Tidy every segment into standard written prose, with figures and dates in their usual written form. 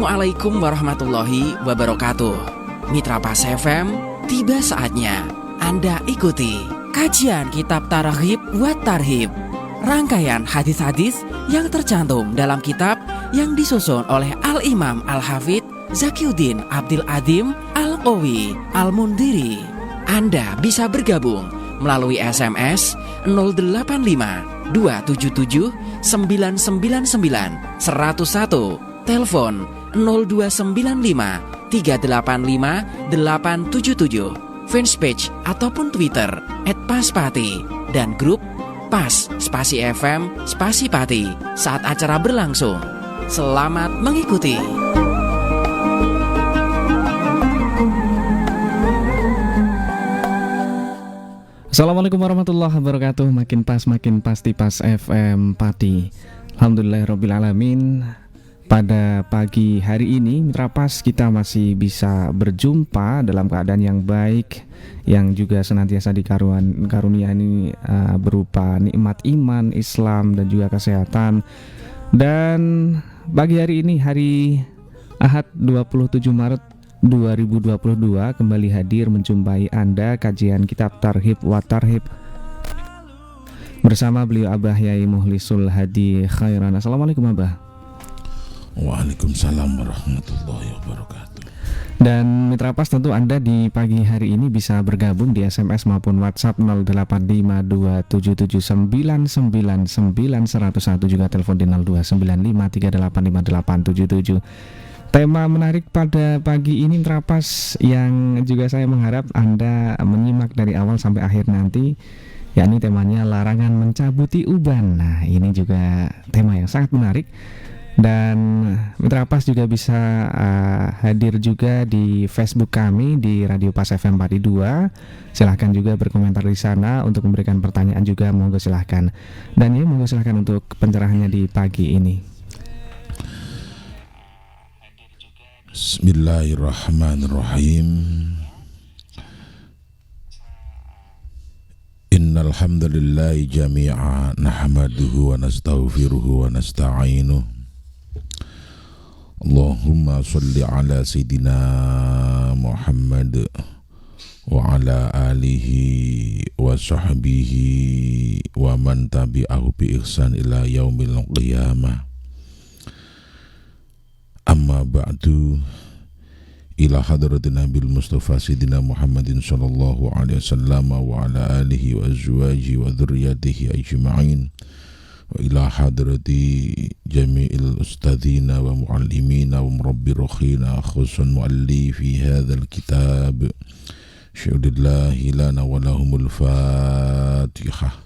Assalamualaikum warahmatullahi wabarakatuh. Mitra Pas FM, tiba saatnya Anda ikuti kajian Kitab Targhib wa Tarhib, rangkaian hadis-hadis yang tercantum dalam kitab yang disusun oleh Al-Imam Al-Hafidz Zakiuddin Abdul Adim Al-Qawi Al-Mundiri. Anda bisa bergabung melalui SMS 085 277 999 101, telepon 0295 385 877, fanpage ataupun Twitter @paspati, dan grup Pas Spasi FM Spasi Pati saat acara berlangsung. Selamat mengikuti. Assalamualaikum warahmatullahi wabarakatuh. Makin pas, makin pasti Pas FM Pati. Alhamdulillahirrabbilalamin. Pada pagi hari ini Mitra Pas, kita masih bisa berjumpa dalam keadaan yang baik, yang juga senantiasa dikaruniai berupa nikmat iman, Islam, dan juga kesehatan. Dan pagi hari ini, hari Ahad 27 Maret 2022, kembali hadir menjumpai Anda kajian Kitab Targhib wa Tarhib bersama beliau Abah Yai Mukhlisul Hadi Khairan. Assalamualaikum Abah. Waalaikumsalam warahmatullahi wabarakatuh. Dan Mitra Pas, tentu Anda di pagi hari ini bisa bergabung di SMS maupun WhatsApp 085277999901, juga telepon di 0295385877. Tema menarik pada pagi ini Mitra Pas, yang juga saya mengharap Anda menyimak dari awal sampai akhir nanti, yakni temanya larangan mencabuti uban. Nah, ini juga tema yang sangat menarik. Dan Mitra Pas juga bisa hadir juga di Facebook kami di Radio Pas FM Pati 2. Silahkan juga berkomentar di sana. Untuk memberikan pertanyaan juga monggo silahkan. Dan ya, monggo silahkan untuk pencerahannya di pagi ini. Bismillahirrahmanirrahim. Innal hamdalillah jami'a nahmaduhu wa nastaghfiruhu wa nasta'inuh. Allahumma shalli ala sayidina Muhammad wa ala alihi wa sahbihi wa man tabi'ahu bi ihsan ila yaumil qiyamah. Amma ba'du, ila hadratin Nabil Mustafa Sidina Muhammadin sallallahu alaihi wasallam wa ala alihi wa azwajihi wa dhurriyyatihi ajma'in, wa ila hadrati jami'il ustadzina wa muallimina wa murabbi rukhina, khususan muallifi hadzal kitab, syuhdillahi lana wa lahumul fatihah.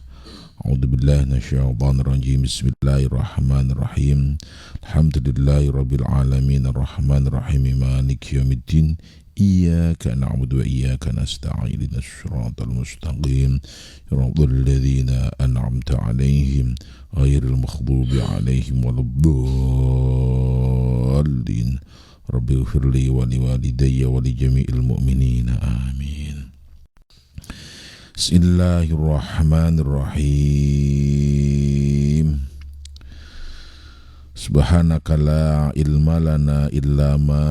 A'udzu billahi minasyaitonir rajim. Bismillahirrahmanirrahim. Alhamdulillahi rabbil alamin, arrahmanir rahim, maliki yaumiddin. Iyyaka na'budu wa iyyaka nasta'in. Ihdinas siratal mustaqim. Siratal ladzina an'amta 'alaihim ghairil maghdubi 'alaihim waladdallin. Rabbighfirli wa liwalidayya wa li jami'il mu'minina. Amin. Bismillahirrahmanirrahim. Subhanaka la ilma lana illa ma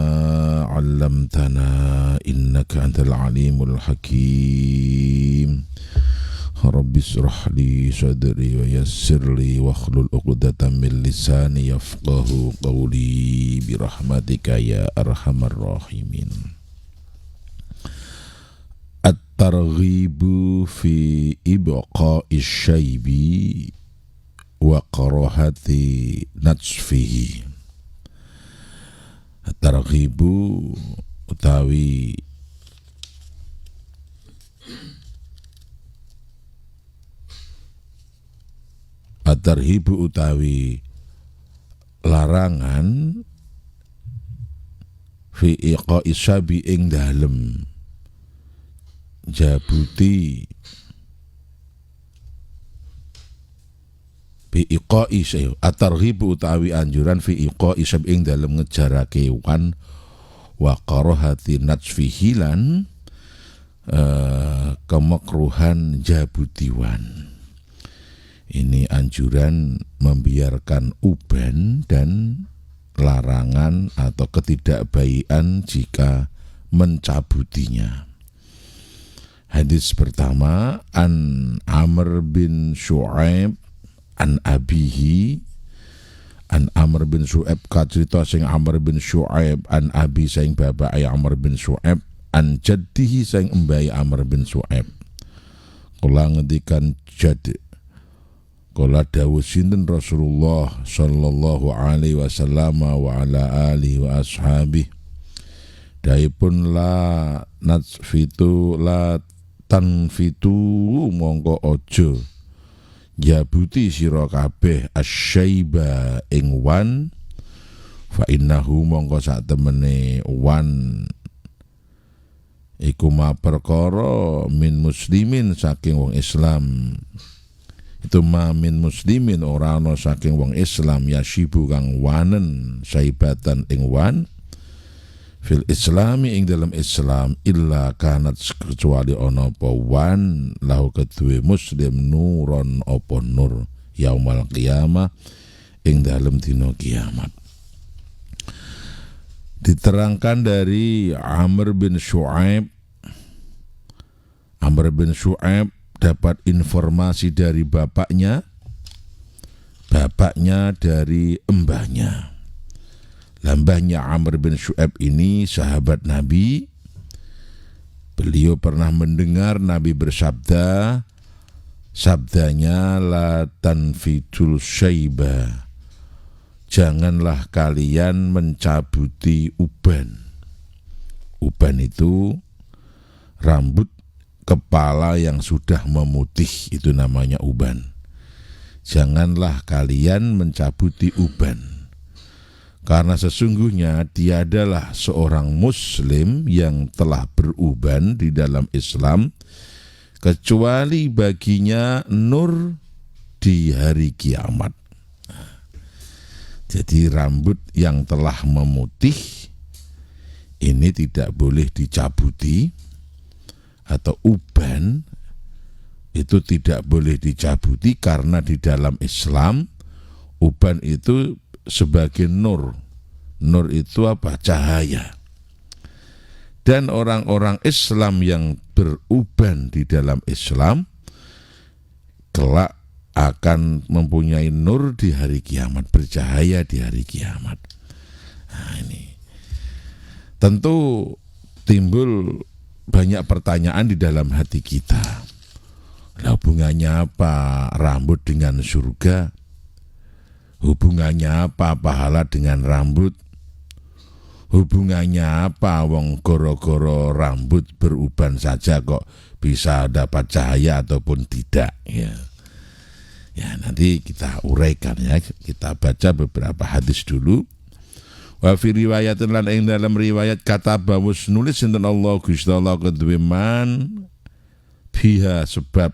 'allamtana innaka antal alimul hakim. Rabbi shrah li sadri wa yassir li wakhlul 'uqdatam min lisani yafqahu qawli bi rahmatika ya arhamar rahimin. At-targhibu fi ibqa'i syaibi wa karahati natsfihi. At-targhibu utawi at-targhibu utawi larangan fi iqa'i syaibi ing dalem jabuti fi iqa'i syai, at-targhibu utawi anjuran fi iqa'i syai ing dalem ngejarake wan, wa karahati natsfihi lan kemakruhan jabutiwan. Ini anjuran membiarkan uban dan larangan atau ketidakbaikan jika mencabutinya. Hadis pertama, an Amr bin Syu'aib an abihi, an Amr bin Syu'aib kacerita sing Amr bin Syu'aib an abi sing bapak Amr bin Syu'aib an jaddihi sing embai Amr bin Syu'aib. Kula ngendikan jad, kula dawuh sinten Rasulullah sallallahu alaihi wasallam wa ala alihi wa ashabihi, daipun la natsfitu la tanfitu mongko ojo jabuti sira kabeh asyaiba ing wan, fa innahu mongko sak temene wan iku ma perkara min muslimin saking wong Islam. Itu ma min muslimin ora ana saking wong Islam yashibu kang wanen saibatan ing wan fil islami ing dalam Islam illa kanat kecuali ana apa wan lahu kedue muslim nuron apa nur yaumal qiyamah ing dalam dina kiamat. Diterangkan dari Amr bin Syu'aib. Amr bin Syu'aib dapat informasi dari bapaknya, bapaknya dari embahnya. Lambahnya Amr bin Syu'aib ini sahabat Nabi. Beliau pernah mendengar Nabi bersabda, sabdanya la tanfitul syaiba, janganlah kalian mencabuti uban. Uban itu rambut kepala yang sudah memutih, itu namanya uban. Janganlah kalian mencabuti uban. Karena sesungguhnya tiadalah seorang muslim yang telah beruban di dalam Islam kecuali baginya nur di hari kiamat. Jadi rambut yang telah memutih ini tidak boleh dicabuti, atau uban itu tidak boleh dicabuti karena di dalam Islam uban itu sebagai nur. Nur itu apa? Cahaya. Dan orang-orang Islam yang beruban di dalam Islam kelak akan mempunyai nur di hari kiamat, bercahaya di hari kiamat. Nah, ini tentu timbul banyak pertanyaan di dalam hati kita. Lah, hubungannya apa rambut dengan surga? Hubungannya apa pahala dengan rambut? Hubungannya apa wong goro-goro rambut beruban saja kok bisa dapat cahaya ataupun tidak? Ya, nanti kita uraikan ya. Kita baca beberapa hadis dulu. Wa fi riwayatin lan ing dalam riwayat kata bawus nulis sinten Allah Gusti Allah kedue man biha sebab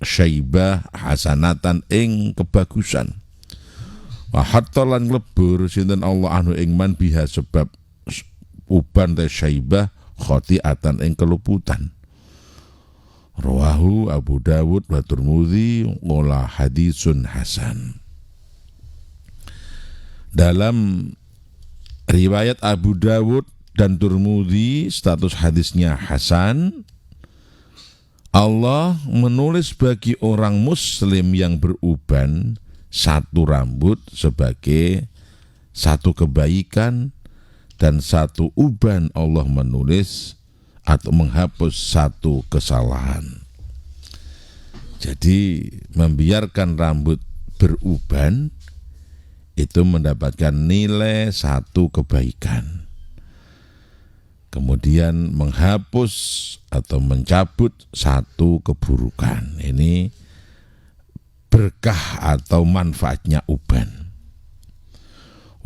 syaibah hasanatan ing kebagusan. Wa hatta lan nglebur sinten Allah anu ing man biha sebab uban te syaibah khati'atan ing keluputan. Rawahu Abu Dawud wa Tirmidzi qala hadisun hasan. Dalam riwayat Abu Dawud dan Tirmidzi status hadisnya hasan. Allah menulis bagi orang muslim yang beruban satu rambut sebagai satu kebaikan, dan satu uban Allah menulis atau menghapus satu kesalahan. Jadi membiarkan rambut beruban itu mendapatkan nilai satu kebaikan. Kemudian menghapus atau mencabut satu keburukan. Ini berkah atau manfaatnya uban.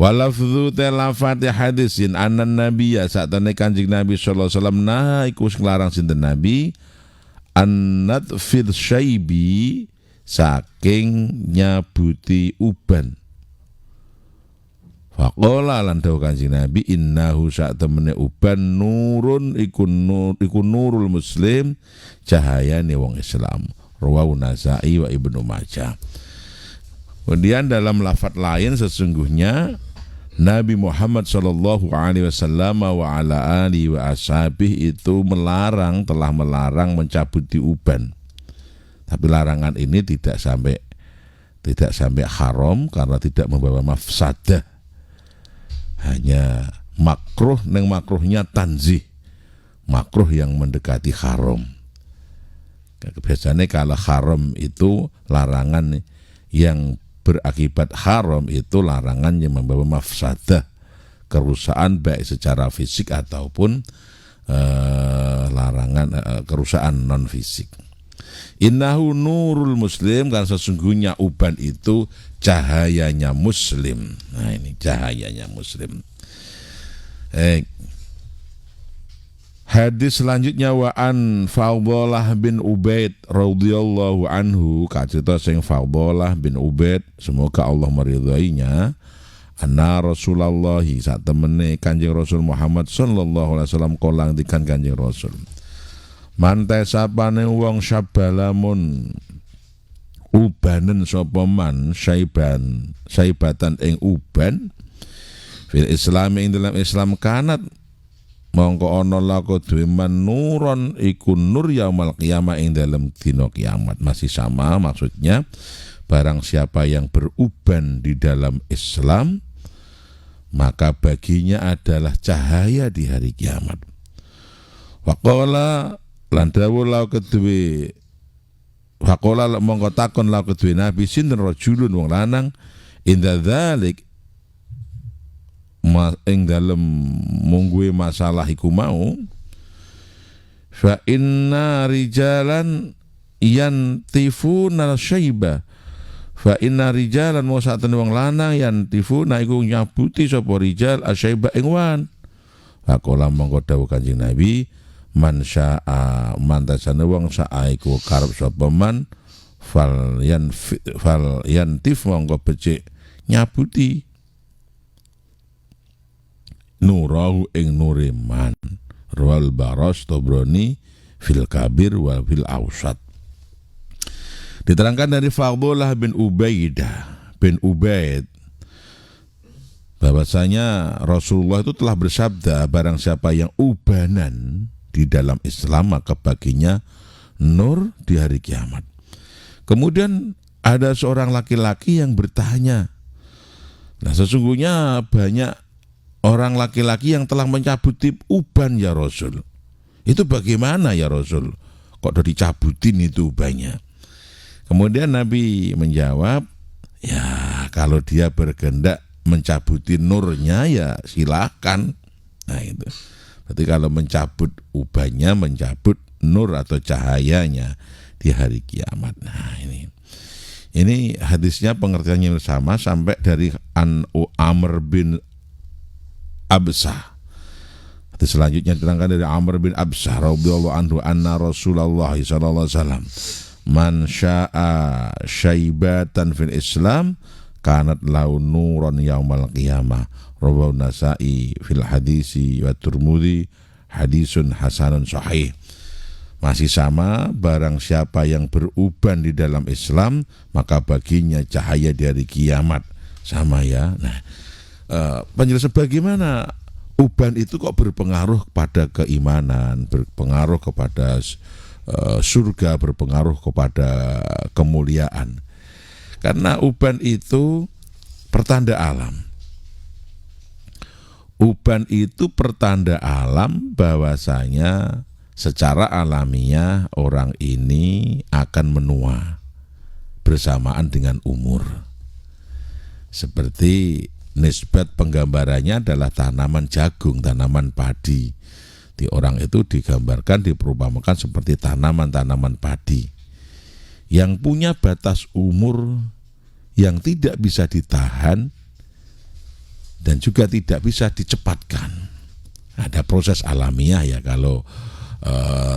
Walafdhu telafati hadisin anan nabiya saatane Kanjeng Nabi sallallahu alaihi wasallam nah iku nglarang sinten Nabi annat fil syaibi saking nyabuti uban. Faqala lan dawuh Kanjeng Nabi innahu sak temene uban nurun iku nurul muslim cahayane wong Islam. Rawahu Nasa'i wa Ibnu Majah. Kemudian dalam lafaz lain sesungguhnya Nabi Muhammad sallallahu alaihi wasallam wa ala alihi wa ashabihi itu telah melarang mencabuti uban. Tapi larangan ini tidak sampai haram karena tidak membawa mafsadah. Hanya makruh, neng makruhnya tanzih. Makruh yang mendekati haram. Biasanya kalau haram itu larangan yang berakibat haram itu larangan yang membawa mafsadah, kerusakan baik secara fisik ataupun kerusakan non fisik. Innahu nurul muslim, karena sesungguhnya uban itu cahayanya muslim. Nah ini cahayanya muslim. Hadis selanjutnya wa an Fadhalah bin Ubaid radhiyallahu anhu, kacita sing Fadhalah bin Ubaid, semoga Allah meridhoinya, anna Rasulullah sak temene Kanjeng Rasul Muhammad sallallahu alaihi wasallam kolang dikan Kanjeng Rasul. Mantai sapane wong syabalamun ubanen sapa man saibatan ing uban fil Islam ing dalam Islam kanat mongko ana laku duwe nuron iku nur yaumul qiyamah ing dalam dina kiamat. Masih sama maksudnya, barang siapa yang beruban di dalam Islam maka baginya adalah cahaya di hari kiamat. Waqala lan dawuh lau kedue faqala mongko takon lau kedue Nabi sinten rajulun wong lanang inda dzalik ing dalem mungguhe masalah iku mau fa inna rijalan yantifuna syaiba fa inna rijalan mau saten wong lanang yantifuna iku nyabuti sapa rijal asyaiba ing wan. Faqala mongko dawuh Kanjeng Nabi man syaa mantasane wong saa iku karep sapa man fal yantif mongko becik nyabuti nurahu ing nure man. Rawal Baras Tobroni fil Kabir wal fil Awsat. Diterangkan dari Fadhalah bin Ubaid bahwasanya Rasulullah itu telah bersabda, barang siapa yang ubanan di dalam Islam maka baginya nur di hari kiamat. Kemudian ada seorang laki-laki yang bertanya, nah sesungguhnya banyak orang laki-laki yang telah mencabuti uban ya Rasul. Itu bagaimana ya Rasul? Kok udah dicabutin itu ubannya? Kemudian Nabi menjawab, ya kalau dia berkehendak mencabuti nurnya ya silakan. Nah itu. Berarti kalau mencabut ubannya, mencabut nur atau cahayanya di hari kiamat. Nah ini hadisnya pengertiannya sama sampai dari Amr bin Absah. Hadis selanjutnya diterangkan dari Amr bin Absah radhiyallahu anhu anna Rasulullah sallallahu alaihi wasallam man syaa syaibatan fil Islam kanat lau nuran yaumal qiyamah. Rawahu Nasa'i fil hadisi wa Tirmidzi hadisun hasanun sahih. Masih sama, barang siapa yang beruban di dalam Islam maka baginya cahaya dari kiamat. Sama ya. Nah, penjelasan bagaimana uban itu kok berpengaruh pada keimanan, berpengaruh kepada surga, berpengaruh kepada kemuliaan. Karena uban itu pertanda alam. Uban itu pertanda alam bahwasanya secara alamiah orang ini akan menua bersamaan dengan umur. Seperti nisbat penggambarannya adalah tanaman jagung, tanaman padi. Di orang itu digambarkan, diperumpamakan seperti tanaman-tanaman padi yang punya batas umur yang tidak bisa ditahan dan juga tidak bisa dicepatkan. Ada proses alamiah ya, kalau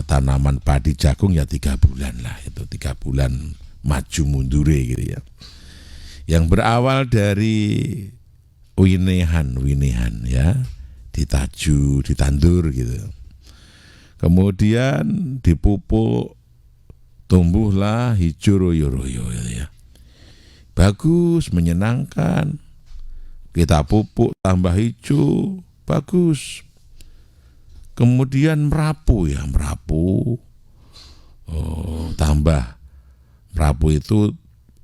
tanaman padi jagung ya 3 bulan lah, itu 3 bulan maju mundure gitu ya. Yang berawal dari winihan ya, ditaju, ditandur gitu. Kemudian dipupuk, tumbuhlah hijau royo-royo gitu ya. Bagus, menyenangkan. Kita pupuk, tambah hijau, bagus. Kemudian merapu. Tambah. Merapu itu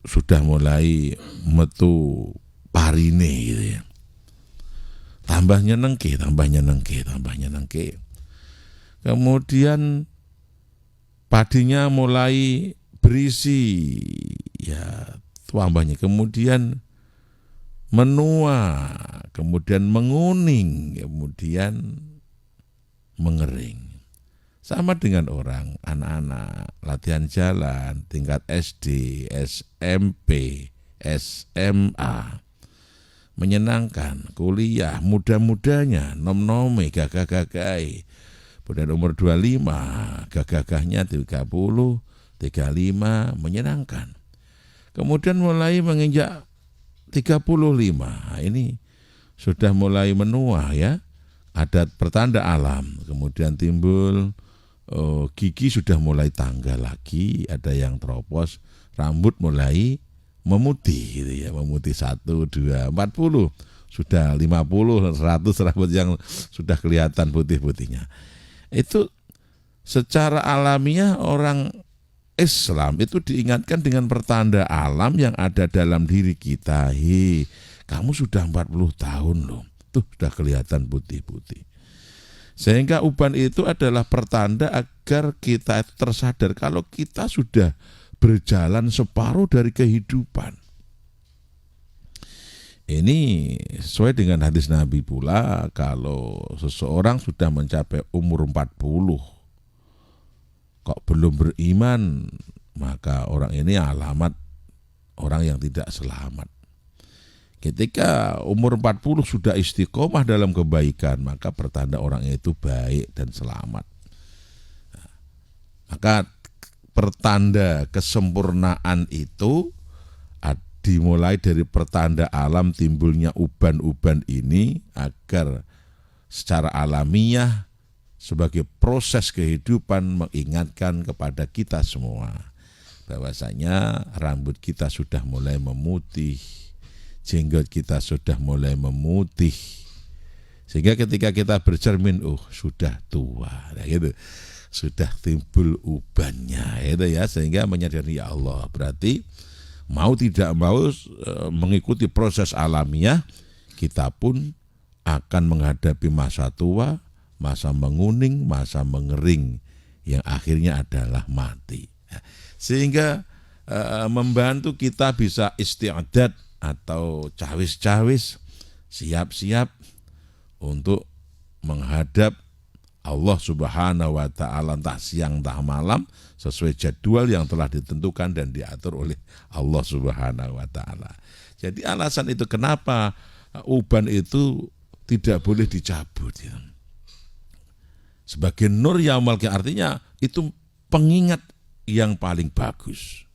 sudah mulai metu parine gitu ya. Tambahnya nengke. Kemudian padinya mulai berisi, ya tambahnya. Kemudian menua, kemudian menguning, kemudian mengering. Sama dengan orang, anak-anak latihan jalan tingkat SD, SMP, SMA, menyenangkan, kuliah, muda-mudanya, nom-nome, gagah-gagahi. Kemudian umur 25, gagah-gagahnya 30, 35, menyenangkan. Kemudian mulai menginjak 35, ini sudah mulai menua ya, adat pertanda alam. Kemudian timbul gigi sudah mulai tanggal lagi, ada yang teropos, rambut mulai memutih gitu ya, memutih 1, 2, 40, sudah 50, 100 rambut yang sudah kelihatan putih-putihnya. Itu secara alamiah orang Islam itu diingatkan dengan pertanda alam yang ada dalam diri kita. Kamu sudah 40 tahun loh, tuh sudah kelihatan putih-putih. Sehingga uban itu adalah pertanda agar kita tersadar kalau kita sudah berjalan separuh dari kehidupan. Ini sesuai dengan hadis Nabi pula, kalau seseorang sudah mencapai umur 40 kok belum beriman, maka orang ini alamat orang yang tidak selamat. Ketika umur 40 sudah istiqomah dalam kebaikan, maka pertanda orang itu baik dan selamat. Maka pertanda kesempurnaan itu dimulai dari pertanda alam timbulnya uban-uban ini, agar secara alamiah sebagai proses kehidupan mengingatkan kepada kita semua bahwasanya rambut kita sudah mulai memutih, jenggot kita sudah mulai memutih, sehingga ketika kita bercermin, sudah tua, nah gitu, sudah timbul ubannya, itu ya, sehingga menyadari ya Allah, berarti mau tidak mau mengikuti proses alamiah, kita pun akan menghadapi masa tua, masa menguning, masa mengering, yang akhirnya adalah mati. Sehingga membantu kita bisa istiadat atau cawis-cawis, siap-siap untuk menghadap Allah Subhanahu wa ta'ala, entah siang entah malam, sesuai jadwal yang telah ditentukan dan diatur oleh Allah Subhanahu wa ta'ala. Jadi alasan itu kenapa uban itu tidak boleh dicabut ya. Sebagai nur yaumul qiyamah, artinya itu pengingat yang paling bagus.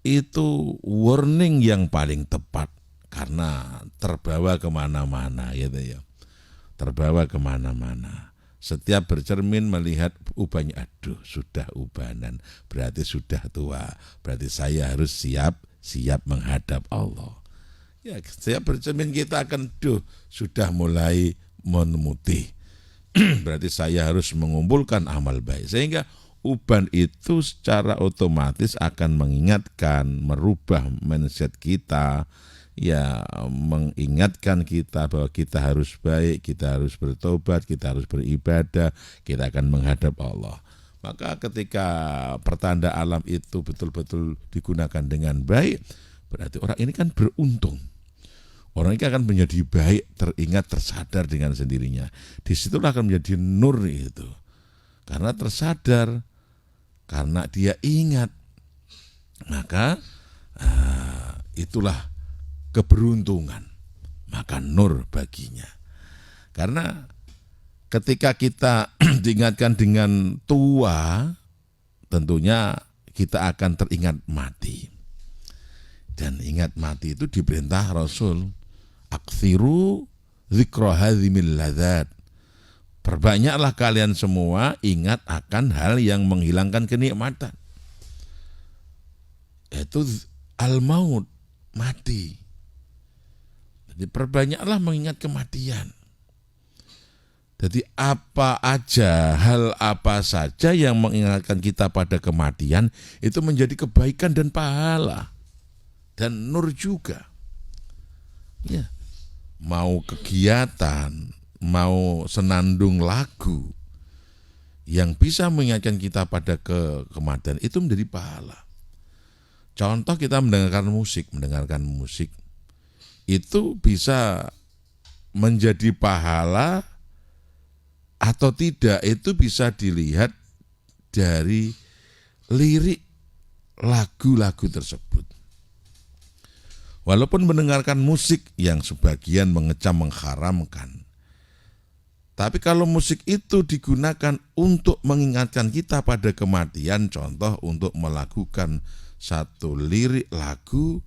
Itu warning yang paling tepat, karena terbawa kemana-mana gitu ya. Terbawa kemana-mana. Setiap bercermin melihat ubannya, aduh sudah ubanan, berarti sudah tua, berarti saya harus siap menghadap Allah. Ya, setiap bercermin kita akan, sudah mulai memutih, berarti saya harus mengumpulkan amal baik. Sehingga uban itu secara otomatis akan mengingatkan, merubah mindset kita, ya mengingatkan kita bahwa kita harus baik, kita harus bertobat, kita harus beribadah, kita akan menghadap Allah. Maka ketika pertanda alam itu betul-betul digunakan dengan baik, berarti orang ini kan beruntung. Orang ini akan menjadi baik, teringat, tersadar dengan sendirinya. Disitulah akan menjadi nur itu. Karena tersadar, karena dia ingat, maka itulah keberuntungan, maka nur baginya. Karena ketika kita diingatkan dengan tua, tentunya kita akan teringat mati. Dan ingat mati itu diperintah Rasul, aksiru dzikra hadzimil ladzat. Perbanyaklah kalian semua ingat akan hal yang menghilangkan kenikmatan. Itu al-maut, mati. Perbanyaklah mengingat kematian. Jadi hal apa saja yang mengingatkan kita pada kematian itu menjadi kebaikan dan pahala dan nur juga. Ya, mau kegiatan, mau senandung lagu yang bisa mengingatkan kita pada kematian itu menjadi pahala. Contoh kita mendengarkan musik itu bisa menjadi pahala atau tidak, itu bisa dilihat dari lirik lagu-lagu tersebut. Walaupun mendengarkan musik yang sebagian mengecam mengharamkan, tapi kalau musik itu digunakan untuk mengingatkan kita pada kematian, contoh untuk melakukan satu lirik lagu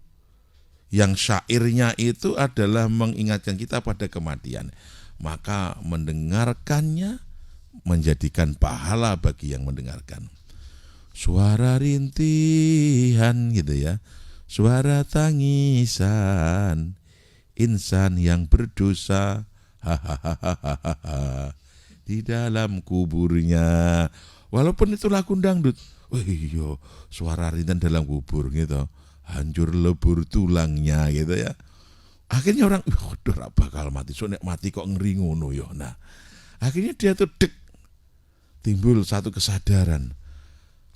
yang syairnya itu adalah mengingatkan kita pada kematian, maka mendengarkannya menjadikan pahala bagi yang mendengarkan. Suara rintihan gitu ya, suara tangisan insan yang berdosa hahaha di dalam kuburnya. Walaupun itu lagu dangdut, iya, suara rintihan dalam kubur gitu, hancur lebur tulangnya gitu ya. Akhirnya orang, udah bakal mati, so nek mati kok ngeri ngono yo. Nah, akhirnya dia tuh timbul satu kesadaran,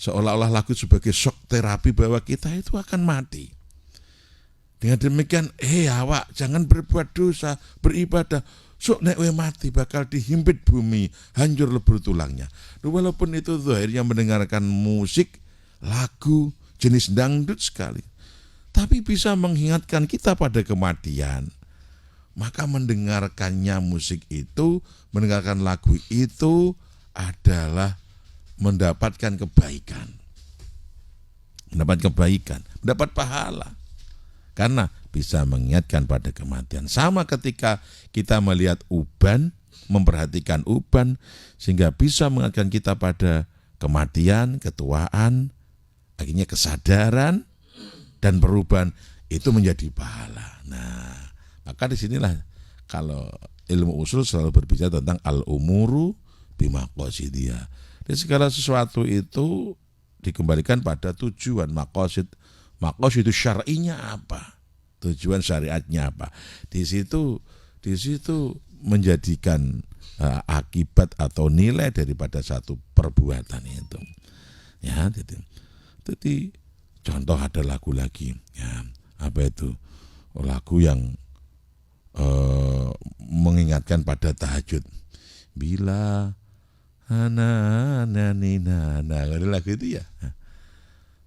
seolah-olah lagu sebagai shock terapi bahwa kita itu akan mati. Dengan demikian, awak jangan berbuat dosa, beribadah. So nek we mati bakal dihimpit bumi, hancur lebur tulangnya. Walaupun itu akhirnya mendengarkan musik, lagu jenis dangdut sekali, tapi bisa mengingatkan kita pada kematian. Maka mendengarkannya musik itu, mendengarkan lagu itu adalah mendapatkan kebaikan. Mendapat pahala. Karena bisa mengingatkan pada kematian. Sama ketika kita melihat uban, memperhatikan uban, sehingga bisa mengingatkan kita pada kematian, ketuaan, akhirnya kesadaran, dan perubahan itu menjadi pahala. Nah, maka disinilah kalau ilmu usul selalu berbicara tentang al-umuru bimaqasidiyah. Jadi segala sesuatu itu dikembalikan pada tujuan. Maqasid itu syar'inya apa? Tujuan syariatnya apa? Di situ menjadikan akibat atau nilai daripada satu perbuatan itu. Ya, jadi contoh ada lagu lagi, ya, apa itu? Lagu yang mengingatkan pada tahajud. Bila nani nana, ada lagu itu ya.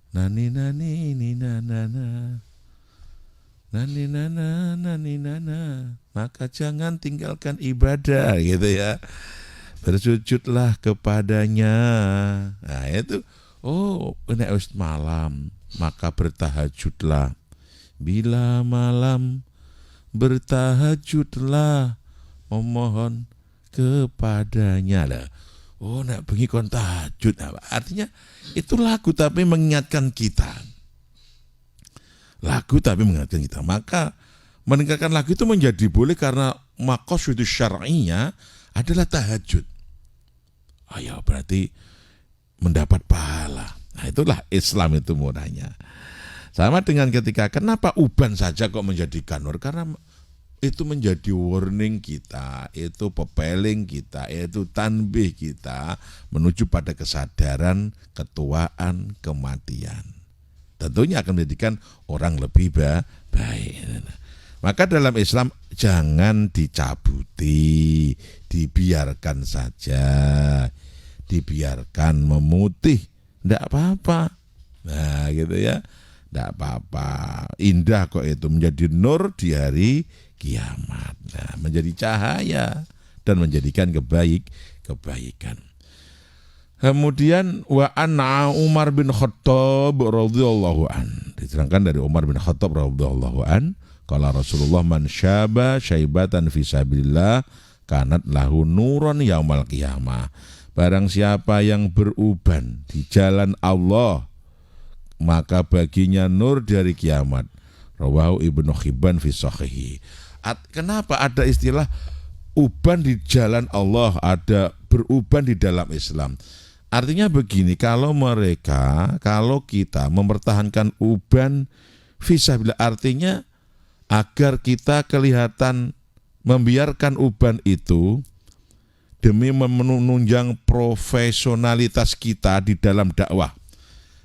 Nani nani nina nana. Nani nana nani nana, maka jangan tinggalkan ibadah gitu ya. Bersujudlah kepadanya. Nah, itu nek wis malam, maka bertahajudlah. Bila malam bertahajudlah, memohon kepadanya lah. Nek bengi kon tahajud, artinya itu lagu tapi mengingatkan kita. Maka mendengarkan lagu itu menjadi boleh karena maqasid syar'inya adalah tahajud. Berarti mendapat pahala. Nah, itulah Islam itu murahnya. Sama dengan ketika kenapa uban saja kok menjadikan nur? Karena itu menjadi warning kita, itu pepeling kita, itu tanbih kita menuju pada kesadaran ketuaan, kematian. Tentunya akan menjadikan orang lebih baik. Maka dalam Islam jangan dicabuti, dibiarkan saja, dibiarkan memutih, tidak apa-apa. Nah gitu ya, tidak apa-apa. Indah kok itu, menjadi nur di hari kiamat. Nah, menjadi cahaya dan menjadikan kebaikan. Kemudian wa anna Umar bin Khattab radhiyallahu an, diterangkan dari Umar bin Khattab radhiyallahu an, qala Rasulullah man syaba syaibatan fi sabilillah kanat lahu nuron yaumal qiyamah. Barang siapa yang beruban di jalan Allah, maka baginya nur dari kiamat. Rawahu Ibnu Hibban fi sahihi. Kenapa ada istilah uban di jalan Allah, ada beruban di dalam Islam? Artinya begini, kalau kita mempertahankan uban fisabilillah, artinya agar kita kelihatan membiarkan uban itu demi menunjang profesionalitas kita di dalam dakwah.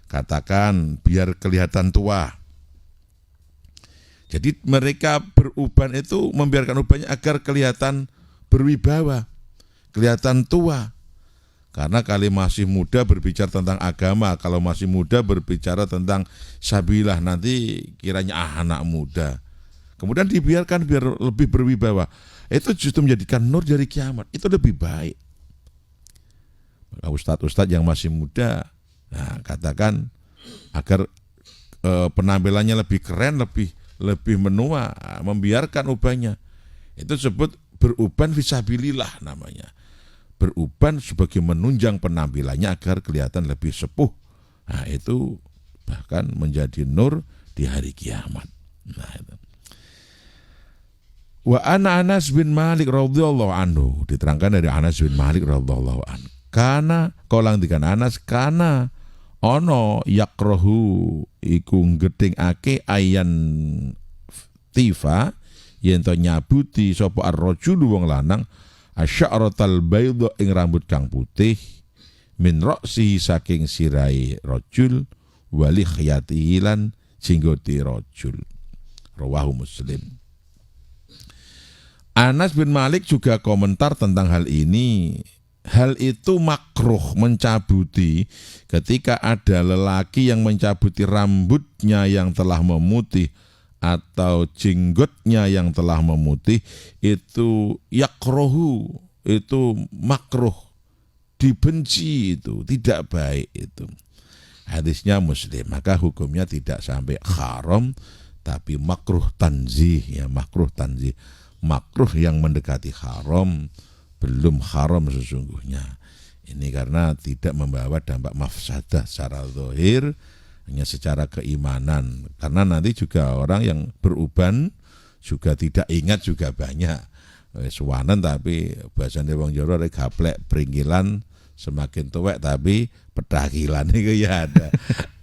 Katakan biar kelihatan tua. Jadi mereka beruban itu membiarkan ubannya agar kelihatan berwibawa, kelihatan tua. Karena kali masih muda berbicara tentang agama, kalau masih muda berbicara tentang sabilah, nanti kiranya anak muda. Kemudian dibiarkan biar lebih berwibawa. Itu justru menjadikan nur dari kiamat. Itu lebih baik. Maka ustadz-ustadz yang masih muda, nah, katakan agar penampilannya lebih keren, lebih menua, membiarkan ubannya. Itu disebut beruban fisabilillah namanya. Beruban sebagai menunjang penampilannya agar kelihatan lebih sepuh. Nah, itu bahkan menjadi nur di hari kiamat. Nah, itu. Wa Anas bin Malik radhiyallahu anhu, diterangkan dari Anas bin Malik radhiyallahu anhu. Kana kolang dikan Anas kana ono yakrohu iku gedhingake ayan tifa yen to nyabuti sapa ar-rajul wong lanang asy'aratal baydha ing rambut kang putih min ra'si saking sirai rajul wali khiyati lan jenggote rajul. Rawahu Muslim. Anas bin Malik juga komentar tentang hal ini. Hal itu makruh mencabuti ketika ada lelaki yang mencabuti rambutnya yang telah memutih atau jenggotnya yang telah memutih, itu yakrohu, itu makruh, dibenci, itu tidak baik itu. Hadisnya Muslim, maka hukumnya tidak sampai haram tapi makruh tanzih, ya, makruh tanzih. Makruh yang mendekati haram, belum haram sesungguhnya. Ini karena tidak membawa dampak mafsadah secara zahir, hanya secara keimanan. Karena nanti juga orang yang beruban juga tidak ingat juga banyak. Suwanen tapi bahasane wong Jawa rek gaplek bringkilan, semakin tuwek tapi pedakilan itu ya ada.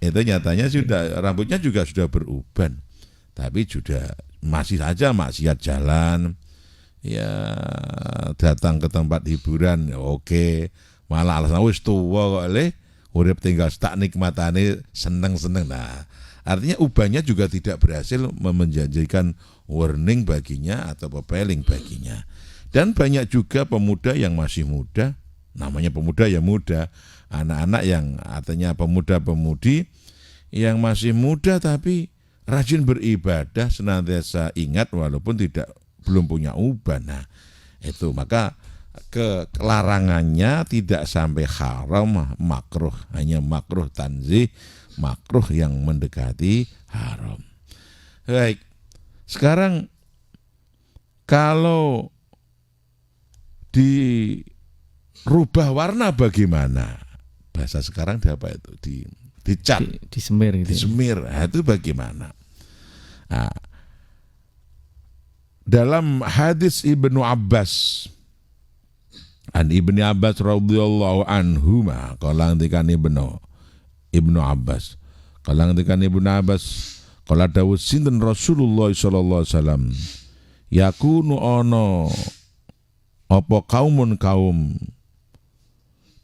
Itu nyatanya sudah rambutnya juga sudah beruban. Tapi sudah masih saja maksiat jalan, ya datang ke tempat hiburan, oke, malah alasan wis tuwa kok le, urip tinggal tak nikmatane seneng-seneng. Nah, artinya ubannya juga tidak berhasil menjanjikan warning baginya atau pepeling baginya. Dan banyak juga pemuda yang masih muda, namanya pemuda ya muda, anak-anak yang artinya pemuda-pemudi yang masih muda tapi rajin beribadah, senantiasa ingat walaupun belum punya uban. Nah, itu maka kelarangannya tidak sampai haram, makruh, hanya makruh tanzih, makruh yang mendekati haram. Baik. Sekarang kalau dirubah warna bagaimana? Bahasa sekarang apa itu? Dicat, disemir gitu. Disemir. Nah, itu bagaimana? Nah, dalam hadis Ibnu Abbas, an Ibnu Abbas radhiyallahu anhu ma, qala ngendikan Ibnu Abbas, qala ngendikan Ibnu Abbas, qala dawuh sinten Rasulullah sallallahu alaihi wasallam, yakunu ana apa kaum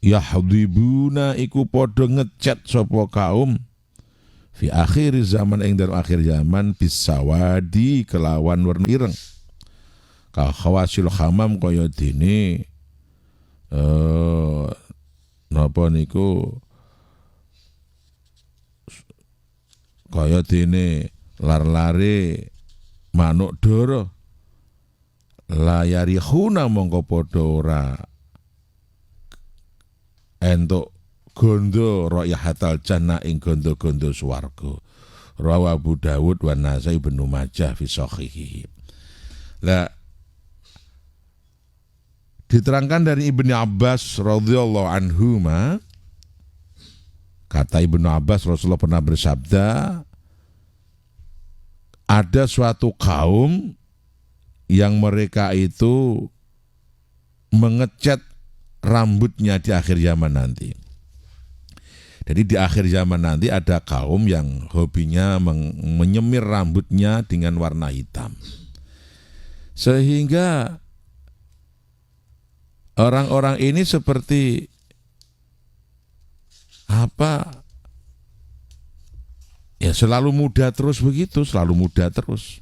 yahdibuna iku padha ngecat sapa kaum fi akhir zaman ing dalam akhir zaman bisawadi kelawan warna ireng ka khawasil khamam kaya dene napa niku kaya dene lar-lare manuk dara layari khuna mongko padha ora entuk gondo raihatal jannah ing gondo-gondo swarga. Rawahu Abu Dawud wa Nasai bin Majah fi sahihi. Lah diterangkan dari Ibnu Abbas radhiyallahu anhuma, kata Ibnu Abbas Rasulullah pernah bersabda, ada suatu kaum yang mereka itu mengecat rambutnya di akhir zaman nanti. Jadi di akhir zaman nanti ada kaum yang hobinya menyemir rambutnya dengan warna hitam. Sehingga orang-orang ini seperti apa? Ya selalu muda terus begitu, selalu muda terus.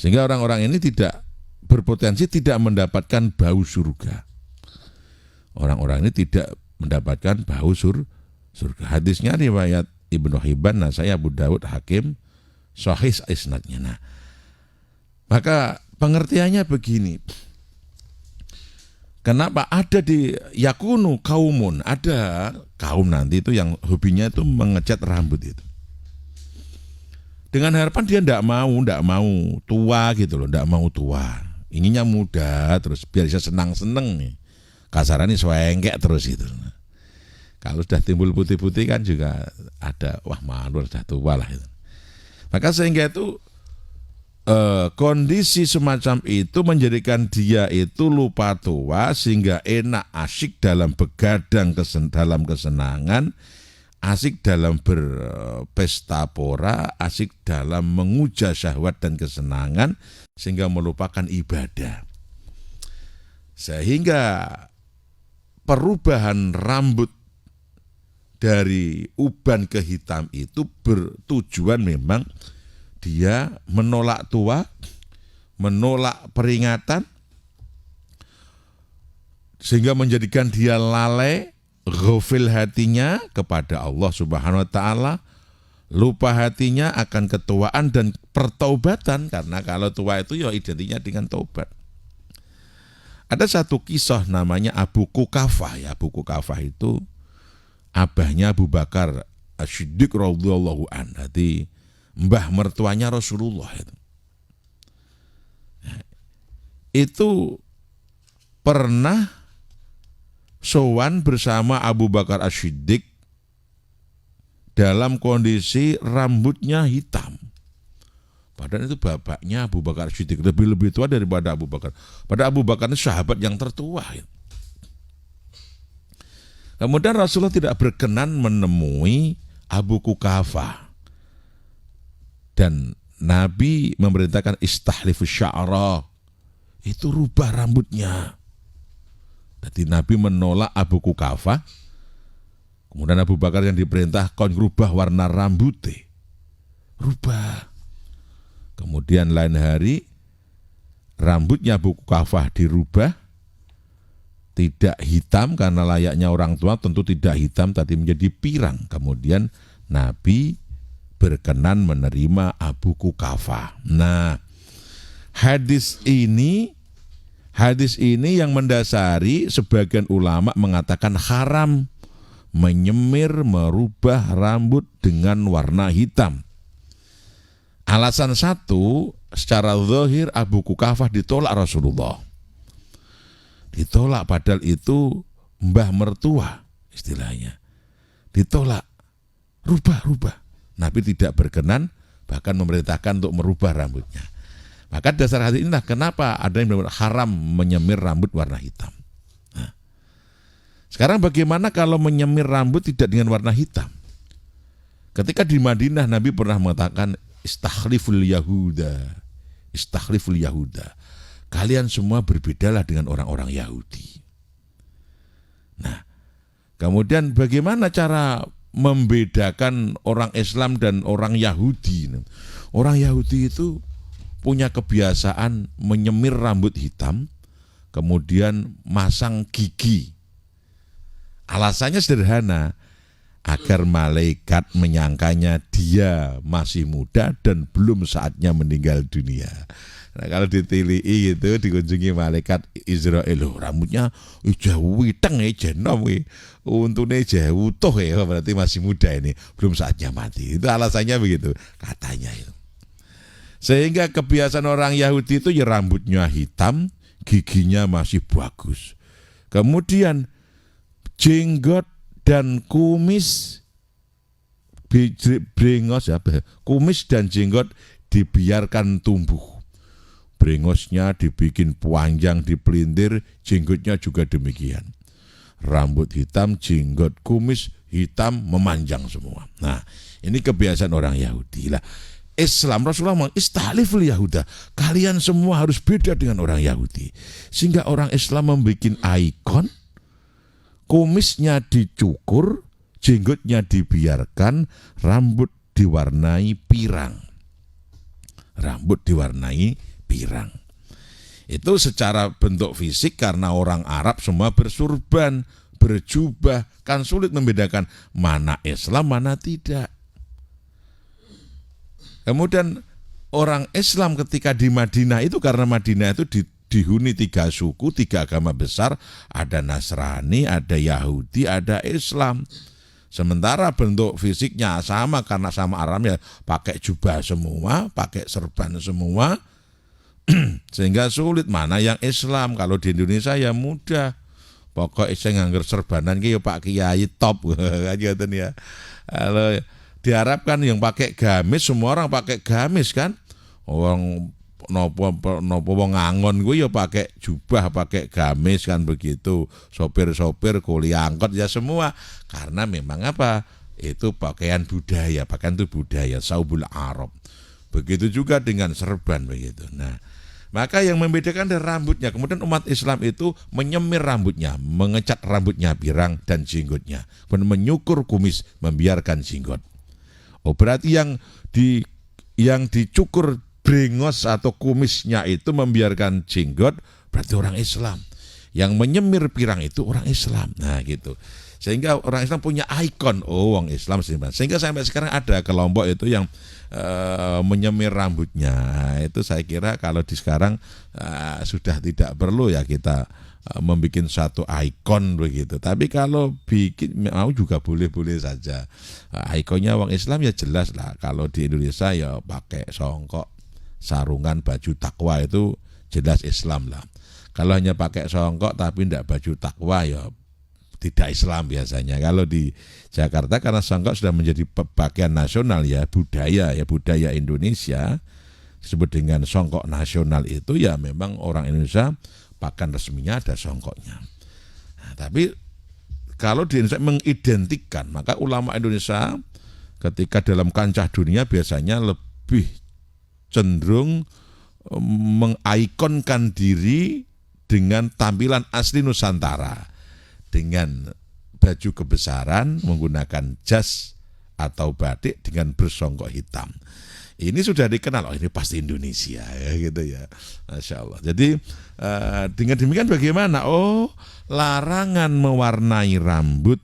Sehingga orang-orang ini tidak berpotensi tidak mendapatkan bau surga. Orang-orang ini tidak mendapatkan bau surga. Hadisnya riwayat Ibnu Hibban, Nasai, Abu Dawud, Hakim, sahih isnadnya. Nah, maka pengertiannya begini. Kenapa ada di yakunu kaumun, ada kaum nanti itu yang hobinya itu mengecat rambut itu. Dengan harapan dia tidak mau tua gitu loh, tidak mau tua. Inginnya muda terus biar bisa senang-senang nih. Kasarannya swengkek terus itu. Kalau sudah timbul putih-putih kan juga ada wah malu sudah tua lah itu. Maka sehingga itu kondisi semacam itu menjadikan dia itu lupa tua sehingga enak asyik dalam begadang dalam kesenangan, asyik dalam berpesta pora, asyik dalam menguja syahwat dan kesenangan sehingga melupakan ibadah. Sehingga perubahan rambut dari uban ke hitam itu bertujuan memang dia menolak tua, menolak peringatan, sehingga menjadikan dia lalai, ghafil hatinya kepada Allah Subhanahu wa taala, lupa hatinya akan ketuaan dan pertaubatan, karena kalau tua itu ya identiknya dengan taubat. Ada satu kisah namanya Abu Kukafah ya. Abu Kukafah itu abahnya Abu Bakar As-Siddiq radhiyallahu anhu. Jadi mbah mertuanya Rasulullah itu. Itu pernah sowan bersama Abu Bakar As-Siddiq dalam kondisi rambutnya hitam. Padahal itu bapaknya Abu Bakar As-Siddiq lebih tua daripada Abu Bakar. Padahal Abu Bakar itu sahabat yang tertua. Kemudian Rasulullah tidak berkenan menemui Abu Kukafah. Dan Nabi memerintahkan istahlifus sya'ra. Itu rubah rambutnya. Jadi Nabi menolak Abu Kukafah. Kemudian Abu Bakar yang diperintah kon rubah warna rambutnya. Rubah. Kemudian lain hari rambutnya Abu Kukafah dirubah. Tidak hitam karena layaknya orang tua, tentu tidak hitam tapi menjadi pirang. Kemudian Nabi berkenan menerima Abu Kukafah. Nah, hadis ini yang mendasari sebagian ulama mengatakan haram menyemir, merubah rambut dengan warna hitam. Alasan satu, secara zahir Abu Kukafah ditolak Rasulullah. Ditolak padahal itu mbah mertua istilahnya. Ditolak, rubah. Nabi tidak berkenan, bahkan memerintahkan untuk merubah rambutnya. Maka dasar hadis inilah kenapa ada yang benar-benar haram menyemir rambut warna hitam. Nah, sekarang bagaimana kalau menyemir rambut tidak dengan warna hitam? Ketika di Madinah Nabi pernah mengatakan istakhliful Yahuda. Kalian semua berbedalah dengan orang-orang Yahudi. Nah, kemudian bagaimana cara membedakan orang Islam dan orang Yahudi? Orang Yahudi itu punya kebiasaan menyemir rambut hitam, kemudian masang gigi. Alasannya sederhana, agar malaikat menyangkanya dia masih muda dan belum saatnya meninggal dunia. Nah, kalau ditilii itu dikunjungi malaikat Israel, rambutnya jauh witeng jenom untune jauh utuh ya, berarti masih muda ini, belum saatnya mati. Itu alasannya begitu, katanya itu. Sehingga kebiasaan orang Yahudi itu ya rambutnya hitam, giginya masih bagus. Kemudian jenggot dan kumis brengos ya, kumis dan jenggot dibiarkan tumbuh. brengosnya dibikin panjang, dipelintir, jenggotnya juga demikian. Rambut hitam, jenggot, kumis hitam, memanjang semua. Nah, ini kebiasaan orang Yahudi lah. Islam, Rasulullah mengatakan istaliful Yahuda, kalian semua harus beda dengan orang Yahudi. Sehingga orang Islam membuat ikon, kumisnya dicukur, jenggotnya dibiarkan, rambut diwarnai pirang. Rambut diwarnai pirang. Itu secara bentuk fisik, karena orang Arab semua bersurban, berjubah, kan sulit membedakan mana Islam, mana tidak. Kemudian orang Islam ketika di Madinah itu, karena Madinah itu dihuni 3 suku, 3 agama besar, ada Nasrani, ada Yahudi, ada Islam. Sementara bentuk fisiknya sama, karena sama Arabnya pakai jubah semua, pakai serban semua, sehingga sulit mana yang Islam. Kalau di Indonesia ya mudah, pokok saya nganggur serbanan ki Pak Kiai top aja tuh ya. Kalau diharapkan yang pakai gamis, semua orang pakai gamis kan. Orang nopo wong ngangon gue ya pakai jubah, pakai gamis kan begitu. Sopir-sopir kuli angkot ya semua. Karena memang apa? Itu pakaian budaya, pakaian itu budaya, saubul Arab. Begitu juga dengan serban begitu. Nah, maka yang membedakan dari rambutnya. Kemudian umat Islam itu menyemir rambutnya, mengecat rambutnya pirang dan jenggotnya, kemudian menyukur kumis, membiarkan jenggot. Oh, berarti yang dicukur brengos atau kumisnya itu membiarkan jenggot, berarti orang Islam. Yang menyemir pirang itu orang Islam. Nah, gitu. Sehingga orang Islam punya ikon, oh orang Islam. Sehingga sampai sekarang ada kelompok itu yang menyemir rambutnya. Itu saya kira kalau di sekarang sudah tidak perlu ya kita membuat satu ikon begitu. Tapi kalau bikin mau juga boleh-boleh saja. Ikonnya orang Islam ya jelas lah. Kalau di Indonesia ya pakai songkok, sarungan, baju takwa itu jelas Islam lah. Kalau hanya pakai songkok tapi tidak baju takwa ya tidak Islam biasanya. Kalau di Jakarta karena songkok sudah menjadi bagian nasional ya, budaya Indonesia, disebut dengan songkok nasional itu ya memang orang Indonesia pakaian resminya ada songkoknya. Nah, tapi kalau di Indonesia mengidentikan, maka ulama Indonesia ketika dalam kancah dunia biasanya lebih cenderung mengikonkan diri dengan tampilan asli Nusantara. Dengan baju kebesaran, menggunakan jas atau batik dengan bersongkok hitam. Ini sudah dikenal, oh ini pasti Indonesia ya gitu ya. Masya Allah. Jadi dengan demikian bagaimana? Oh, larangan mewarnai rambut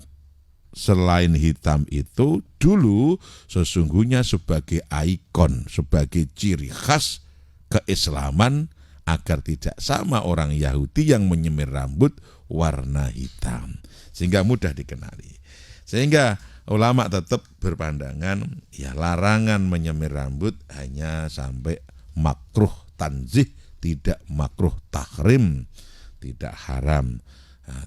selain hitam itu dulu sesungguhnya sebagai ikon, sebagai ciri khas keislaman agar tidak sama orang Yahudi yang menyemir rambut warna hitam. Sehingga mudah dikenali. Sehingga ulama tetap berpandangan ya larangan menyemir rambut hanya sampai makruh tanzih, tidak makruh tahrim, tidak haram. Nah,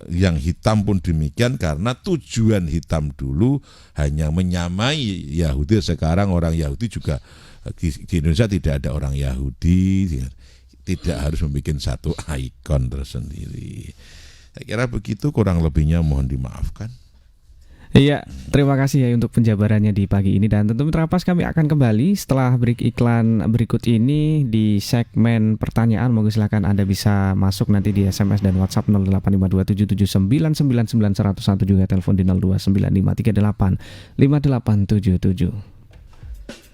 yang hitam pun demikian karena tujuan hitam dulu hanya menyamai Yahudi. Sekarang orang Yahudi juga di Indonesia tidak ada orang Yahudi, tidak harus membuat satu ikon tersendiri. Saya kira begitu, kurang lebihnya mohon dimaafkan. Iya, terima kasih ya untuk penjabarannya di pagi ini. Dan tentu Mitra Pas kami akan kembali setelah break iklan berikut ini di segmen pertanyaan. Moga silakan Anda bisa masuk nanti di SMS dan WhatsApp 085277999101 juga telepon di 0295385877.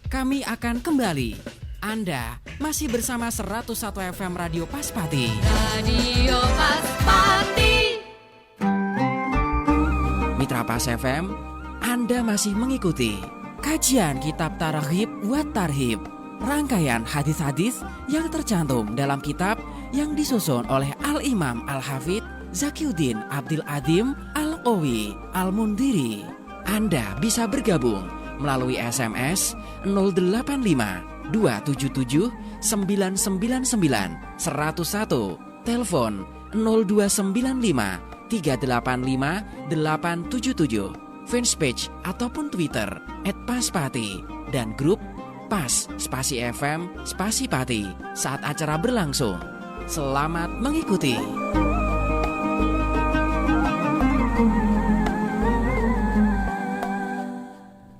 Kami akan kembali. Anda masih bersama 101 FM Radio Paspati. Radio Paspati. Mitra Pas FM, Anda masih mengikuti kajian Kitab Targhib wa Tarhib, rangkaian hadis-hadis yang tercantum dalam kitab yang disusun oleh Al-Imam Al-Hafidz Zakiuddin Abdul Adim Al-Qawi Al-Mundiri. Anda bisa bergabung melalui SMS 085 277 999 101, telepon 0295 385 877, fanpage ataupun Twitter @paspati, dan grup Pas, spasi FM, spasi Pati, saat acara berlangsung. Selamat mengikuti.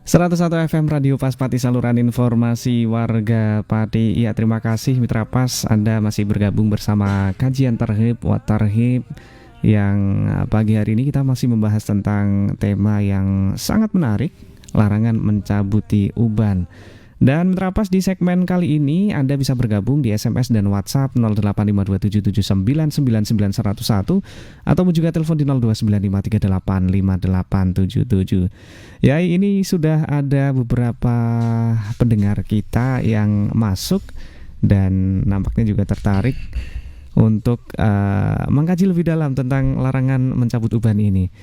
Seratus satu FM Radio Pas Pati, saluran informasi warga Pati. Ya, terima kasih Mitra Pas, Anda masih bergabung bersama kajian Targhib wa Tarhib. Yang pagi hari ini kita masih membahas tentang tema yang sangat menarik, larangan mencabuti uban. Dan Mitra Pas, di segmen kali ini Anda bisa bergabung di SMS dan WhatsApp 085277799901 ataupun juga telepon di 0295385877. Ya, ini sudah ada beberapa pendengar kita yang masuk dan nampaknya juga tertarik untuk mengkaji lebih dalam tentang larangan mencabut uban ini.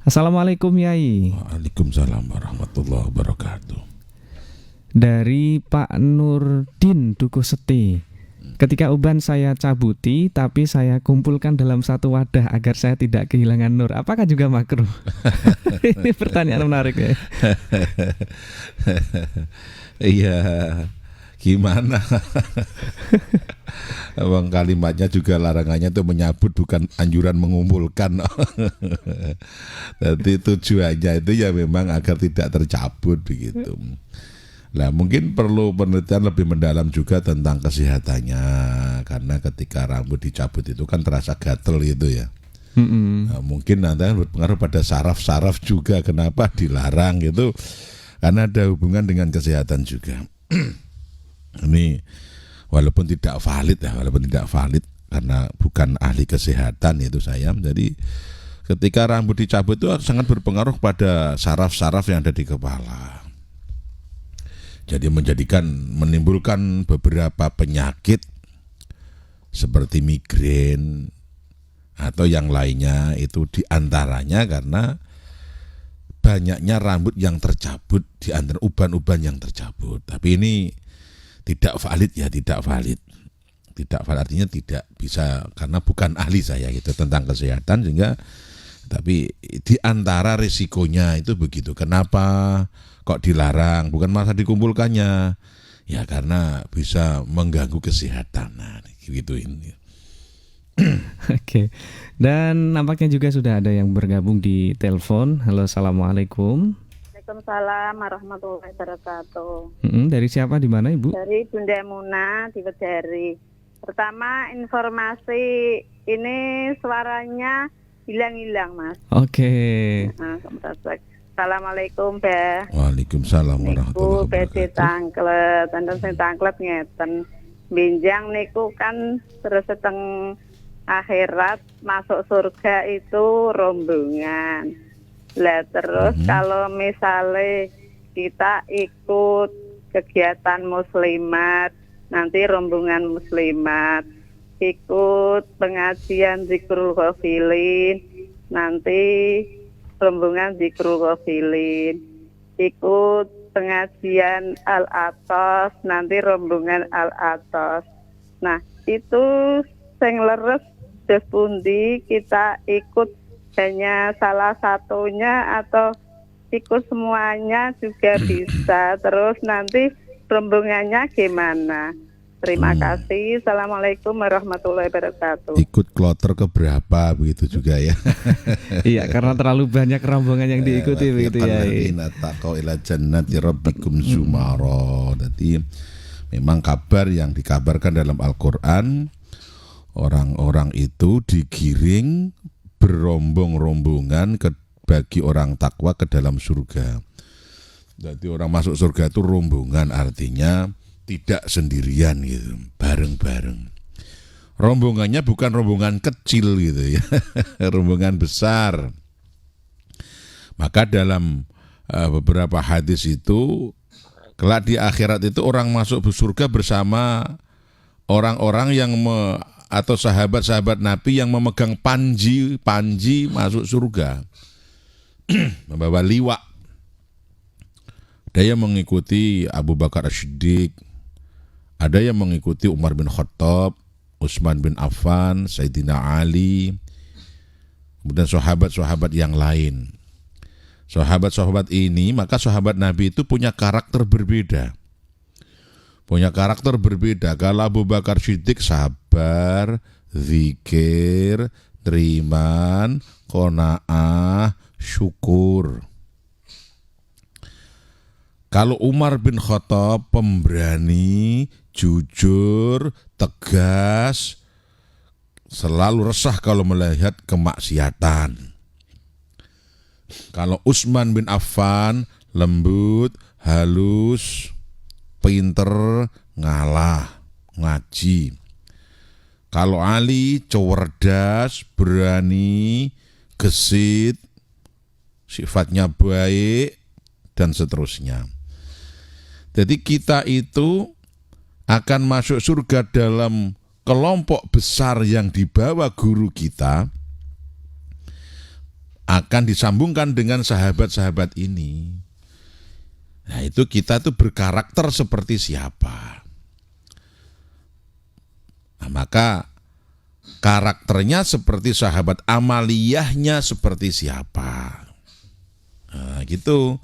Assalamualaikum Yai. Waalaikumsalam warahmatullahi wabarakatuh. Dari Pak Nurdin Dukuh Seti. Ketika uban saya cabuti, tapi saya kumpulkan dalam satu wadah agar saya tidak kehilangan nur. Apakah juga makruh? Ini pertanyaan menarik ya. Iya, gimana? Emang kalimatnya juga larangannya itu menyabut, bukan anjuran mengumpulkan. Jadi tujuannya itu ya memang agar tidak tercabut begitu. Nah, mungkin perlu penelitian lebih mendalam juga tentang kesehatannya, karena ketika rambut dicabut itu kan terasa gatel gitu ya. Nah, mungkin nanti berpengaruh pada saraf-saraf juga, kenapa dilarang gitu, karena ada hubungan dengan kesehatan juga. Ini walaupun tidak valid karena bukan ahli kesehatan itu saya. Jadi ketika rambut dicabut itu sangat berpengaruh pada saraf-saraf yang ada di kepala. Jadi menimbulkan beberapa penyakit seperti migrain atau yang lainnya, itu diantaranya karena banyaknya rambut yang tercabut, di antara uban-uban yang tercabut. Tapi ini tidak valid ya, tidak valid. Tidak valid artinya tidak bisa, karena bukan ahli saya gitu tentang kesehatan, sehingga tapi di antara risikonya itu begitu. Kenapa kok dilarang? Bukan masa dikumpulkannya, ya karena bisa mengganggu kesehatan. Nah, gitu ini. Oke. Dan nampaknya juga sudah ada yang bergabung di telepon. Halo, assalamualaikum. Waalaikumsalam warahmatullahi wabarakatuh. Dari siapa, di mana Ibu? Dari Bunda Muna di Wedari. Pertama, informasi ini suaranya hilang-hilang, Mas. Oke. Assalamualaikum, Mbak. Waalaikumsalam warahmatullahi Ibu PD wabarakatuh. Tangklet, enten sing tangklet ngeten. Benjang niku kan terus seteng akhirat masuk surga itu rombongan. Lah terus kalau misalnya kita ikut kegiatan muslimat, nanti rombongan muslimat, ikut pengajian zikrul ghafilin, nanti rombongan zikrul ghafilin, ikut pengajian al-atos, nanti rombongan al-atos. Nah, itu sing leres des pundi kita ikut hanya salah satunya atau ikut semuanya juga bisa. Terus nanti rombongannya gimana? Terima kasih. Assalamualaikum warahmatullahi wabarakatuh. Ikut kloter keberapa begitu juga ya. Iya, karena terlalu banyak rombongan yang diikuti begitu ya. Taqau ila jannati rabbikum zumara. Jadi memang kabar yang dikabarkan dalam Al-Qur'an, orang-orang itu digiring berombong-rombongan bagi orang takwa ke dalam surga. Jadi orang masuk surga itu rombongan, artinya tidak sendirian gitu, bareng-bareng. Rombongannya bukan rombongan kecil gitu ya, rombongan besar. Maka dalam beberapa hadis itu, kelak di akhirat itu orang masuk surga bersama orang-orang yang atau sahabat-sahabat Nabi yang memegang panji masuk surga, membawa liwak. Ada yang mengikuti Abu Bakar As-Siddiq, ada yang mengikuti Umar bin Khattab, Utsman bin Affan, Sayyidina Ali, kemudian sahabat-sahabat yang lain. Sahabat-sahabat ini, maka sahabat Nabi itu punya karakter berbeda. punya karakter berbeda. Kalau Abu Bakar Siddiq sabar, zikir, teriman, qanaah, syukur. Kalau Umar bin Khattab pemberani, jujur, tegas, selalu resah kalau melihat kemaksiatan. Kalau Utsman bin Affan lembut, halus, pinter, ngalah, ngaji. Kalau Ali cerdas, berani, gesit, sifatnya baik, dan seterusnya. Jadi kita itu akan masuk surga dalam kelompok besar yang dibawa guru kita, akan disambungkan dengan sahabat-sahabat ini. Nah itu kita tuh berkarakter seperti siapa. Nah, maka karakternya seperti sahabat, amaliyahnya seperti siapa. Nah gitu.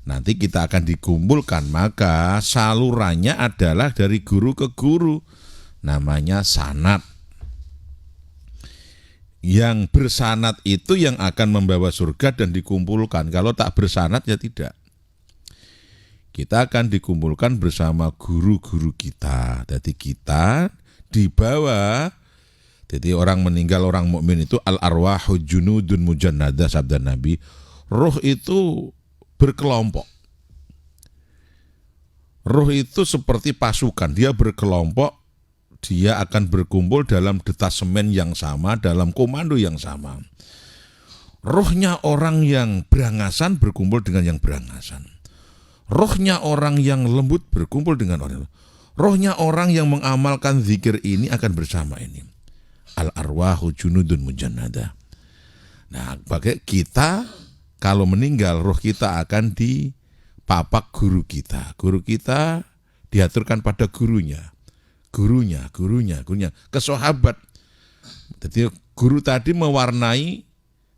Nanti kita akan dikumpulkan, maka salurannya adalah dari guru ke guru. Namanya sanad. Yang bersanad itu yang akan membawa surga dan dikumpulkan. Kalau tak bersanad ya tidak. Kita akan dikumpulkan bersama guru-guru kita. Jadi kita dibawa. Jadi orang meninggal, orang mukmin itu al-arwahu junudun mujannadah, sabda Nabi. Ruh itu berkelompok. Ruh itu seperti pasukan, dia berkelompok, dia akan berkumpul dalam detasemen yang sama, dalam komando yang sama. Ruhnya orang yang berangasan berkumpul dengan yang berangasan. Ruhnya orang yang lembut berkumpul dengan orang. Ruhnya orang yang mengamalkan zikir ini akan bersama ini. Al-arwahu junudun mujannadah. Nah, bagi kita kalau meninggal, roh kita akan dipapak guru kita. Guru kita diaturkan pada gurunya. Gurunya, ke sahabat. Jadi guru tadi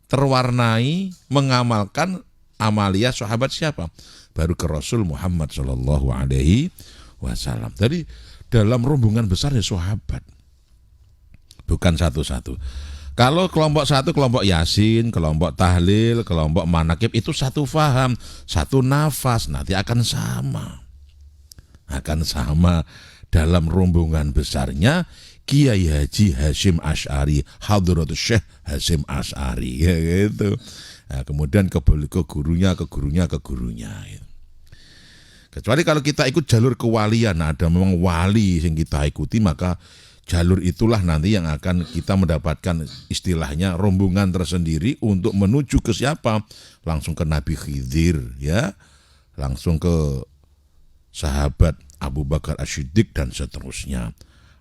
terwarnai, mengamalkan amaliyah sahabat siapa? Baru ke Rasul Muhammad SAW. Jadi dalam rombongan besar ya sahabat. Bukan satu-satu. Kalau kelompok satu, kelompok Yasin, kelompok tahlil, kelompok manakib itu satu faham, satu nafas, nanti akan sama. Akan sama dalam rombongan besarnya Kiai Haji Hasyim Asy'ari, Hadratus Syekh Hasyim Asy'ari, ya gitu. Nah, kemudian ke gurunya. Kecuali kalau kita ikut jalur kewalian, ada memang wali yang kita ikuti, maka jalur itulah nanti yang akan kita mendapatkan istilahnya rombongan tersendiri untuk menuju ke siapa? Langsung ke Nabi Khidir, ya, langsung ke sahabat Abu Bakar As-Siddiq dan seterusnya.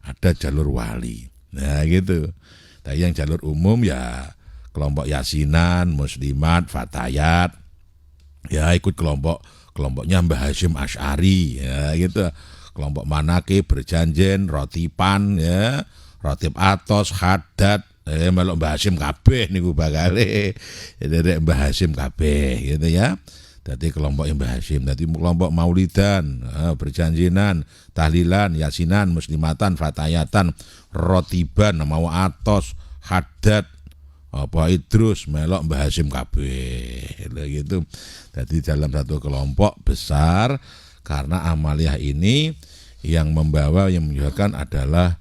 Ada jalur wali, nah gitu. Tapi yang jalur umum ya kelompok Yasinan, Muslimat, Fatayat, ya ikut kelompoknya Mbah Hasyim Asy'ari, ya gitu. Kelompok manakib, berjanjen, rotipan, ya, rotib atos, haddad, melok Mbah Hasyim kabeh niku bakale. Jadi Mbah Hasyim kabeh gitu ya. Jadi kelompok Mbah Hasyim, jadi kelompok maulidan, berjanjinan, tahlilan, yasinan, muslimatan, fatayatan, rotiban, mau atos, haddad, apa Idrus, melok Mbah Hasyim kabeh gitu. Jadi dalam satu kelompok besar. Karena amaliyah ini yang membawa, yang menjualkan adalah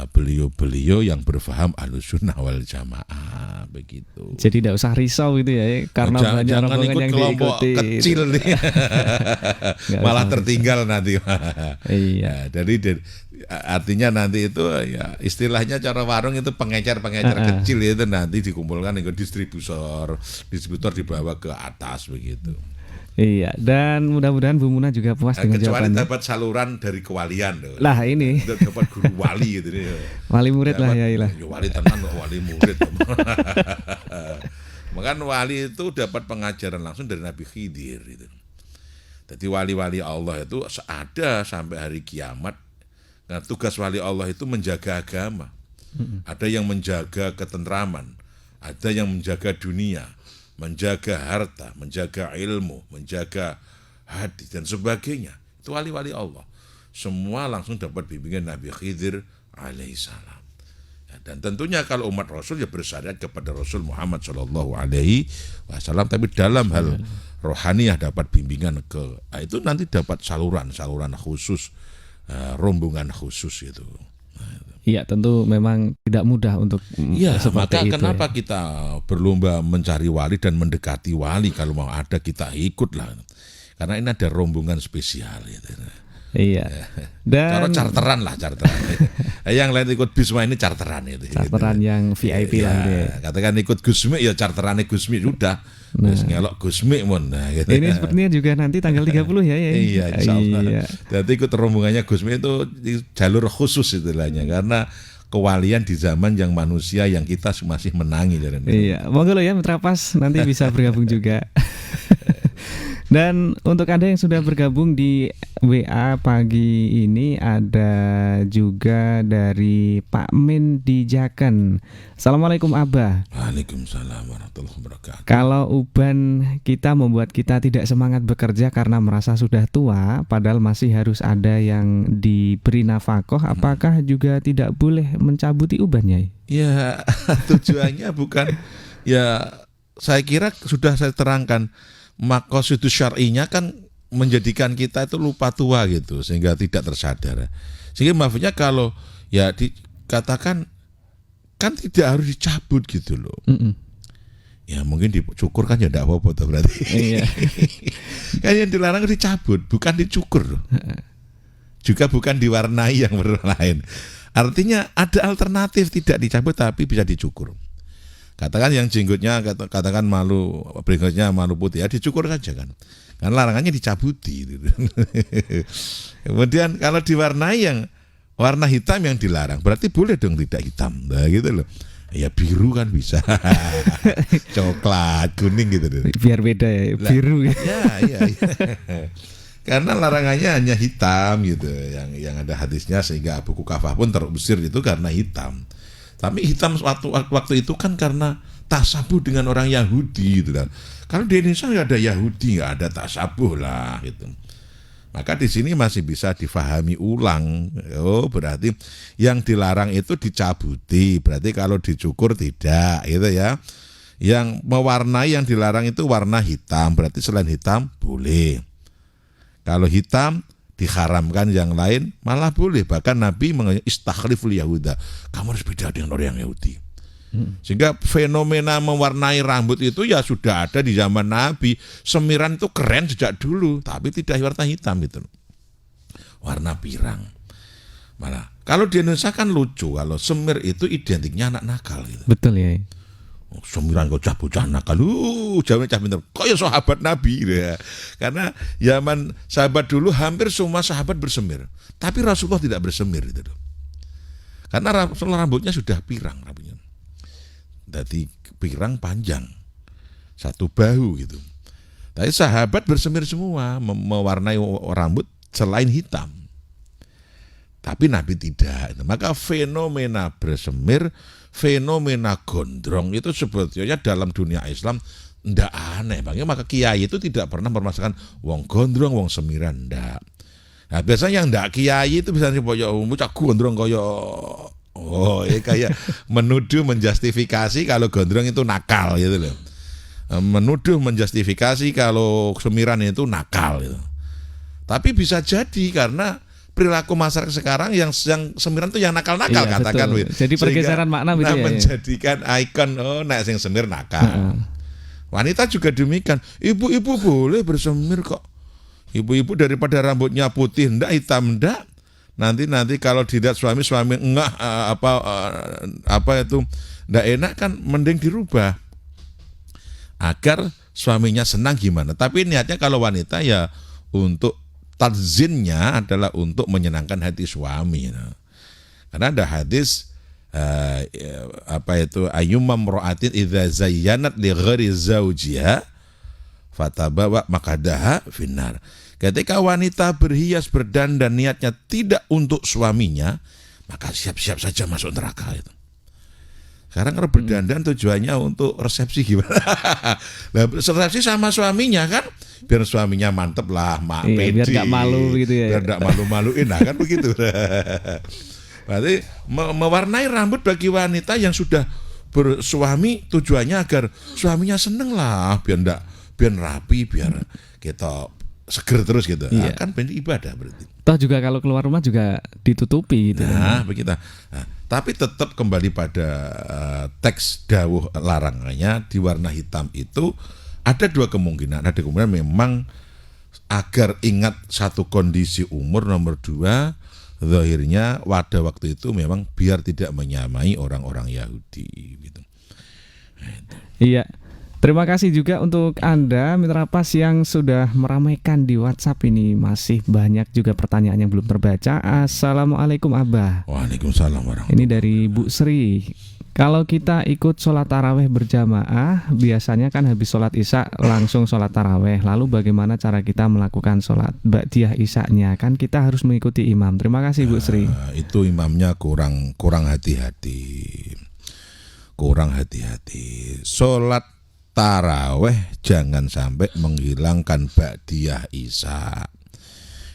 beliau-beliau yang berfaham Ahlussunnah wal Jamaah, begitu. Jadi tidak usah risau gitu ya, karena banyak rombongan yang diikuti. Kecil nih, malah tertinggal nanti. Iya. Jadi artinya nanti itu ya istilahnya cara warung itu pengecer kecil itu nanti dikumpulkan dengan distributor dibawa ke atas begitu. Iya, dan mudah-mudahan Bu Munah juga puas dengan jawabannya. Kecuali dapat saluran dari kewalian loh. Lah ini dapat guru wali gitu nih. Wali murid lah ya ilah. Wali tenan kok wali murid. Maka wali itu dapat pengajaran langsung dari Nabi Khidir gitu. Jadi wali-wali Allah itu ada sampai hari kiamat. Nah, tugas wali Allah itu menjaga agama. Ada yang menjaga ketentraman, ada yang menjaga dunia, menjaga harta, menjaga ilmu, menjaga hati dan sebagainya. Itu wali-wali Allah. semua langsung dapat bimbingan Nabi Khidir alaihissalam. Ya, dan tentunya kalau umat Rasul ya bersyariat kepada Rasul Muhammad Shallallahu Alaihi Wasallam, tapi dalam hal rohaniyah dapat bimbingan itu nanti dapat saluran khusus, rombongan khusus itu. Iya, tentu memang tidak mudah untuk Iya, seperti maka itu. kenapa kita berlomba mencari wali dan mendekati wali, kalau mau ada kita ikut lah. Karena ini ada rombongan spesial gitu. Iya. Dan Charteran. Yang lain ikut Bisma ini charteran itu. charteran yang VIP lah gitu ya. Katakan ikut Gusmi ya charterannya Gusmi sudah. Terus ngelok Gusmi mon. Nah, gitu. Ini sepertinya juga nanti tanggal 30 ya. Iya, insyaallah. Iya. Jadi ikut rombongannya Gusmi itu di jalur khusus istilahnya, karena kewalian di zaman yang manusia yang kita masih menangi. Iya, monggo lo ya Mitra Pas nanti bisa bergabung juga. Dan untuk Anda yang sudah bergabung di WA pagi ini, ada juga dari Pak Min di Jaken. Assalamualaikum Abah. Waalaikumsalam warahmatullahi wabarakatuh. Kalau uban kita membuat kita tidak semangat bekerja karena merasa sudah tua, padahal masih harus ada yang diberi nafkah, apakah juga tidak boleh mencabuti ubannya? Ya, tujuannya bukan, ya saya kira sudah saya terangkan, maqasid syar'inya kan menjadikan kita itu lupa tua gitu, sehingga tidak tersadar. Sehingga maksudnya kalau ya dikatakan kan tidak harus dicabut gitu loh. Ya mungkin dicukur kan ya tidak apa-apa tuh berarti. Iya. Kan yang dilarang dicabut, bukan dicukur loh. Juga bukan diwarnai yang lain. Artinya ada alternatif, tidak dicabut tapi bisa dicukur. Katakan yang jenggotnya katakan malu, berikutnya malu putih, ya dicukur saja kan. Kan larangannya dicabuti gitu. Kemudian kalau diwarnai yang warna hitam yang dilarang, berarti boleh dong tidak hitam. Nah gitu loh. Ya biru kan bisa. Coklat, kuning gitu loh. Biar beda ya, biru. Ya. Karena larangannya hanya hitam gitu, yang ada hadisnya, sehingga Abu Kukafah pun terusir itu karena hitam. Tapi hitam waktu itu kan karena tasabuh dengan orang Yahudi gitu kan. Kalau di Indonesia nggak ada Yahudi, nggak ada tasabuh lah gitu. Maka di sini masih bisa difahami ulang. Oh berarti yang dilarang itu dicabuti. Berarti kalau dicukur tidak, gitu ya. Yang mewarnai yang dilarang itu warna hitam. Berarti selain hitam boleh. Kalau hitam diharamkan yang lain malah boleh. Bahkan Nabi mengatakan istakhliful Yahuda, kamu harus beda dengan orang yang Yahudi. Sehingga fenomena mewarnai rambut itu ya sudah ada di zaman Nabi. Semiran itu keren sejak dulu, tapi tidak warna hitam gitu, warna pirang. Malah kalau di Indonesia kan lucu, kalau semir itu identiknya anak nakal gitu. Betul ya. Semiran bocah nakal, jaman cah pinter, kaya sahabat Nabi gitu ya. Karena zaman sahabat dulu hampir semua sahabat bersemir, tapi Rasulullah tidak bersemir gitu. Karena Rasulullah rambutnya sudah pirang rambutnya. Jadi pirang panjang, satu bahu gitu. Tapi sahabat bersemir semua, mewarnai rambut selain hitam. Tapi Nabi tidak. Maka fenomena bersemir, fenomena gondrong itu sebetulnya dalam dunia Islam ndak aneh. Maka kiai itu tidak pernah mempermasalahkan wong gondrong, wong semiran, ndak. Nah, biasanya yang ndak kiai itu bisa koyo bocah gondrong koyo kayak menuduh, menjustifikasi kalau gondrong itu nakal gitu loh. Menuduh, menjustifikasi kalau semiran itu nakal gitu. Tapi bisa jadi karena perilaku masyarakat sekarang yang semiran itu yang nakal-nakal, iya, katakan. Jadi pergeseran makna gitu ya. Menjadikan ikon nek sing semir nakal. Wanita juga demikian. Ibu-ibu boleh bersemir kok. Ibu-ibu daripada rambutnya putih ndak, hitam ndak. Nanti kalau dilihat suami enggak apa itu ndak enak kan, mending dirubah agar suaminya senang gimana. Tapi niatnya kalau wanita ya untuk tadzinnya adalah untuk menyenangkan hati suami. Karena ada hadis ayyumam ra'atin idza zayyanat li ghairi zawjiha fatabawa makadaha finnar. Ketika wanita berhias berdandan niatnya tidak untuk suaminya, maka siap-siap saja masuk neraka itu. Sekarang kalau berdandan tujuannya untuk resepsi gimana? Nah, resepsi sama suaminya kan, biar suaminya mantep lah, Iya, biar pede. nggak malu gitu ya. Biar nggak malu-maluin, nah kan begitu. Berarti mewarnai rambut bagi wanita yang sudah bersuami tujuannya agar suaminya seneng lah, biar rapi, biar kita seger terus gitu. Iya. Kan benar ibadah berarti. Toh juga kalau keluar rumah juga ditutupi gitu. Nah, begitu. Nah, tapi tetap kembali pada teks dawuh larangannya di warna hitam itu ada dua kemungkinan. Ada kemungkinan memang agar ingat satu kondisi umur, nomor dua zahirnya pada waktu itu memang biar tidak menyamai orang-orang Yahudi gitu. Nah, itu. Iya. Terima kasih juga untuk Anda Mitra Pas yang sudah meramaikan di WhatsApp ini. Masih banyak juga pertanyaan yang belum terbaca. Assalamualaikum Abah. Waalaikumsalam warahmatullahi. Ini dari Bu Sri. Kalau kita ikut sholat taraweh berjamaah, biasanya kan habis sholat isya langsung sholat taraweh. Lalu bagaimana cara kita melakukan sholat ba'diyah isya-nya? Kan kita harus mengikuti imam. Terima kasih Bu Sri. Itu imamnya kurang hati-hati. Kurang hati-hati. Sholat taraweh jangan sampai menghilangkan ba'diyah isya.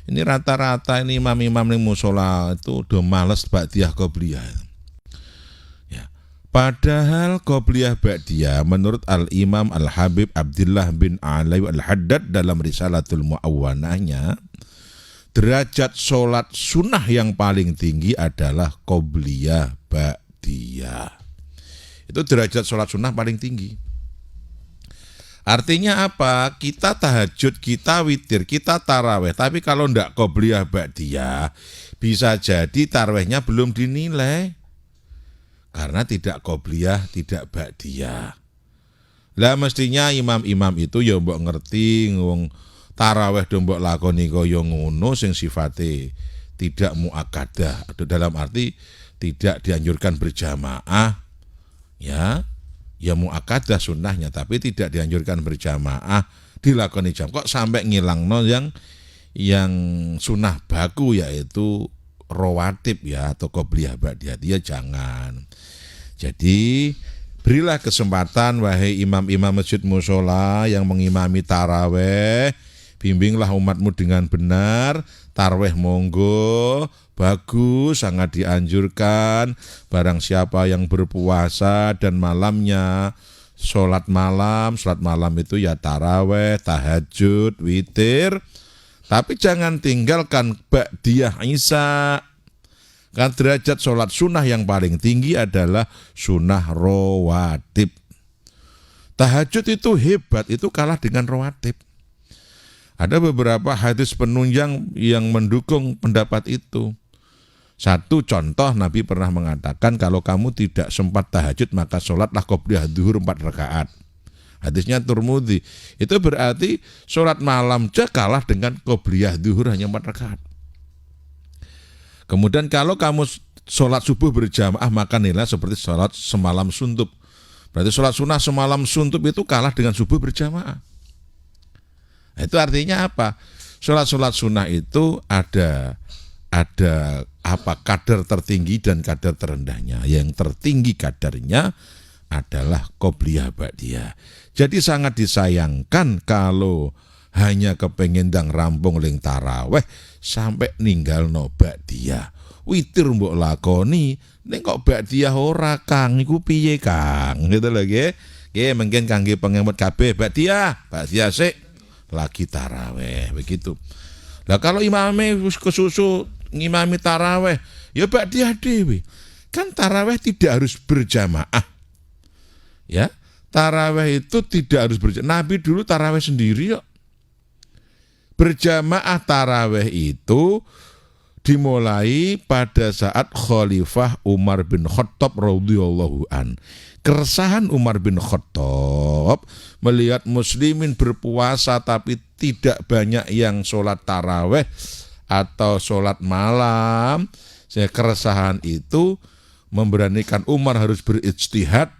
Ini rata-rata ini imam-imam di musola itu udah males ba'diyah qobliyah. Ya. Padahal qobliyah ba'diyah menurut Al-Imam Al-Habib Abdullah bin Ali Al-Haddad dalam Risalatul Mu'awwanahnya, derajat sholat sunnah yang paling tinggi adalah qobliyah ba'diyah. Itu derajat sholat sunnah paling tinggi. Artinya apa? Kita tahajud, kita witir, kita taraweh. Tapi kalau ndak qobliyah ba'diyah, bisa jadi tarawehnya belum dinilai. Karena tidak qobliyah, tidak ba'diyah. Lah mestinya imam-imam itu ya mbok ngerti wong taraweh do mbok lakoni kaya ngono sing sifate tidak muakkadah. Dalam arti tidak dianjurkan berjamaah. Ya muakkadah sunnahnya, tapi tidak dianjurkan berjamaah, dilakoni jam. Kok sampai ngilangno yang sunnah baku yaitu rawatib ya atau qobliyah ba'diyah, dia jangan. Jadi berilah kesempatan wahai imam-imam masjid mushola yang mengimami taraweh, bimbinglah umatmu dengan benar. Taraweh monggo, bagus, sangat dianjurkan. Barang siapa yang berpuasa dan malamnya sholat malam itu ya taraweh, tahajud, witir. Tapi jangan tinggalkan ba'diyah isya. Kan derajat sholat sunnah yang paling tinggi adalah sunnah rawatib. Tahajud itu hebat, itu kalah dengan rawatib. Ada beberapa hadis penunjang yang mendukung pendapat itu. Satu contoh, Nabi pernah mengatakan kalau kamu tidak sempat tahajud maka sholatlah qobliyah zuhur 4 rakaat. Hadisnya Tirmidzi. Itu berarti sholat malam aja kalah dengan qobliyah zuhur hanya 4 rakaat. Kemudian kalau kamu sholat subuh berjamaah maka nilai seperti sholat semalam suntup. Berarti sholat sunnah semalam suntup itu kalah dengan subuh berjamaah. Itu artinya apa? Sholat sunnah itu ada kadar tertinggi dan kadar terendahnya. Yang tertinggi kadarnya adalah qobliyah ba'diyah. Jadi sangat disayangkan kalau hanya kepengen ndang rampung ling taraweh sampai ninggal no ba'diyah. Witir mbok lakoni ning kok ba'diyah ora Kang, iku piye Kang? Gitu lho nggih. Nggih mungkin kangge pengemot kabeh ba'diyah sik lagi taraweh begitu. Lah kalau imame wis kesusu ngimami taraweh, ya ba'diyah dhewe. Kan taraweh tidak harus berjamaah. Ya, taraweh itu tidak harus berjamaah. Nabi dulu taraweh sendiri kok. Berjamaah taraweh itu dimulai pada saat Khalifah Umar bin Khattab radhiyallahu an. Keresahan Umar bin Khattab melihat muslimin berpuasa tapi tidak banyak yang sholat taraweh atau sholat malam. Keresahan itu memberanikan Umar harus berijtihad.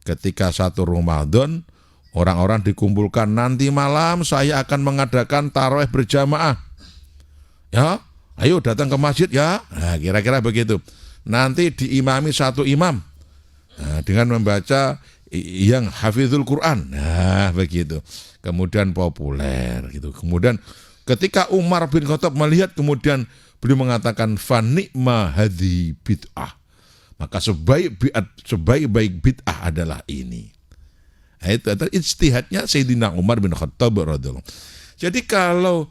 Ketika satu Ramadan, orang-orang dikumpulkan, nanti malam saya akan mengadakan taraweh berjamaah. Ya, ayo datang ke masjid ya. Nah, kira-kira begitu. Nanti diimami satu imam. Nah, dengan membaca yang hafizul Quran. Nah, begitu. Kemudian populer gitu. Kemudian ketika Umar bin Khattab melihat, kemudian beliau mengatakan fanikma hadhi bid'ah. Maka sebaik-baik bid'ah adalah ini. Nah, itu adalah ijtihadnya Sayyidina Umar bin Khattab radhiyallahu. Jadi kalau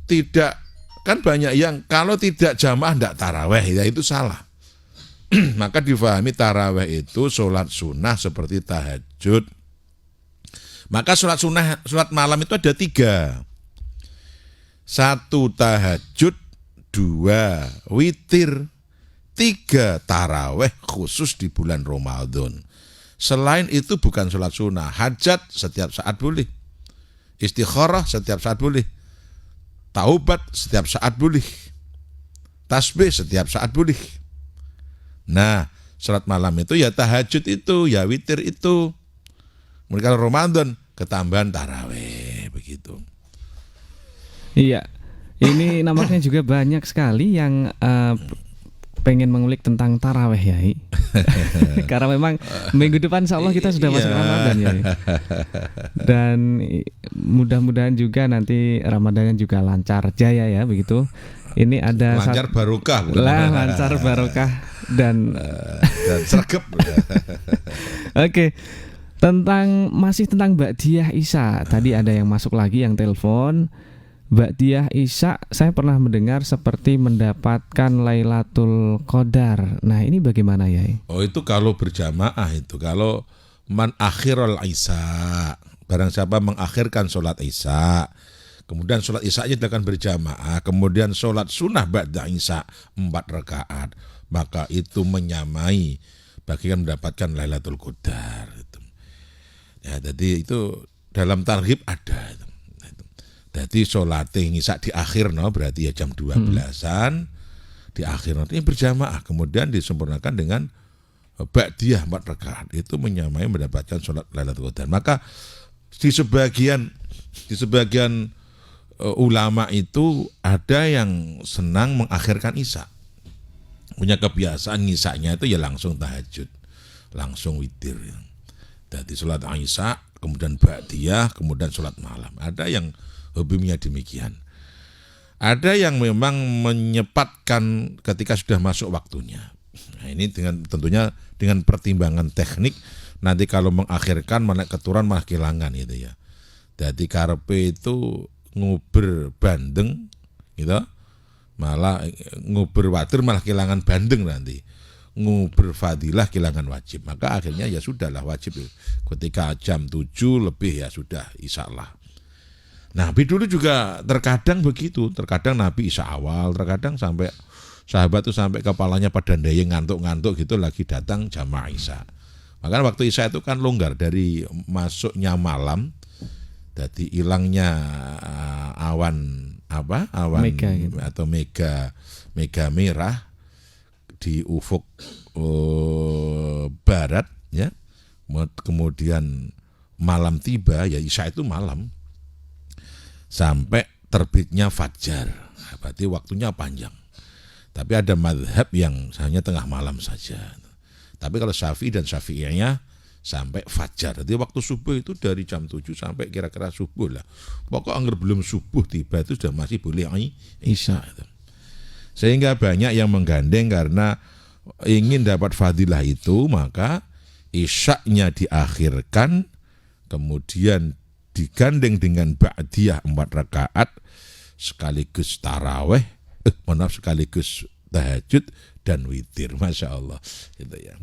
tidak, kan banyak yang kalau tidak jamaah tidak taraweh, ya itu salah. Maka difahami taraweh itu sholat sunnah seperti tahajud. Maka sholat malam itu ada 3. 1 tahajud, 2 witir, 3 taraweh khusus di bulan Ramadan. Selain itu bukan sholat sunnah. Hajat setiap saat boleh, istikharah setiap saat boleh, taubat setiap saat boleh, tasbih setiap saat boleh. Nah, sholat malam itu ya tahajud itu, ya witir itu. Kemudian kalau Ramadan ketambahan taraweh, begitu. Iya, ini nampaknya juga banyak sekali yang pengen mengulik tentang taraweh ya. Karena memang minggu depan insya Allah kita sudah masuk Ramadan ya. Dan mudah-mudahan juga nanti Ramadannya juga lancar jaya ya, begitu. Ini ada lancar barokah. Lancar barokah dan sregep. Oke. Masih tentang Mbak Diah Isa. Tadi ada yang masuk lagi yang telepon. Mbak Diah Isa, saya pernah mendengar seperti mendapatkan Lailatul Qadar. Nah, ini bagaimana ya? Oh, itu kalau berjamaah itu. Kalau man akhirul isya, barang siapa mengakhirkan sholat isya, kemudian sholat isya-nya dilakukan berjamaah, kemudian sholat sunnah ba'da isya 4 rakaat, maka itu menyamai bagian mendapatkan Lailatul Qadar. Ya, jadi itu dalam targhib ada itu. Jadi sholat isya di akhir, berarti ya jam 12-an di akhir, ini berjamaah, kemudian disempurnakan dengan ba'diyah 4 rakaat, itu menyamai mendapatkan sholat Lailatul Qadar. Maka di sebagian ulama itu ada yang senang mengakhirkan isya, punya kebiasaan isya-nya itu ya langsung tahajud, langsung witir. Jadi sholat isya, kemudian ba'diyah, kemudian sholat malam. Ada yang hobinya demikian. Ada yang memang menyepatkan ketika sudah masuk waktunya. Nah, ini tentunya dengan pertimbangan teknik. Nanti kalau mengakhirkan malah keturunan malah kehilangan gitu ya. Jadi karepe itu nguber bandeng gitu, malah nguber watir malah kehilangan bandeng nanti. Nguber fadilah kehilangan wajib. Maka akhirnya ya sudahlah wajib. Ketika jam 7 lebih ya sudah insyaallah. Nabi dulu juga terkadang begitu, terkadang Nabi isya awal, terkadang sampai sahabat tuh sampai kepalanya pada ndayeng ngantuk-ngantuk gitu lagi datang jamaah isya. Makanya waktu isya itu kan longgar dari masuknya malam, jadi hilangnya awan mega, gitu. Atau mega merah di ufuk barat ya. Kemudian malam tiba, ya isya itu malam. Sampai terbitnya fajar, berarti waktunya panjang. Tapi ada mazhab yang hanya tengah malam saja. Tapi kalau Syafi'i dan Syafi'iyahnya sampai fajar. Jadi waktu subuh itu dari jam 7 sampai kira-kira subuh lah. Pokok anggar belum subuh tiba itu sudah masih boleh isya. Sehingga banyak yang menggandeng karena ingin dapat fadilah itu, maka isya-nya diakhirkan, kemudian digandeng dengan ba'diyah 4 rakaat sekaligus taraweh, sekaligus tahajud dan witir, masya Allah, gitu ya.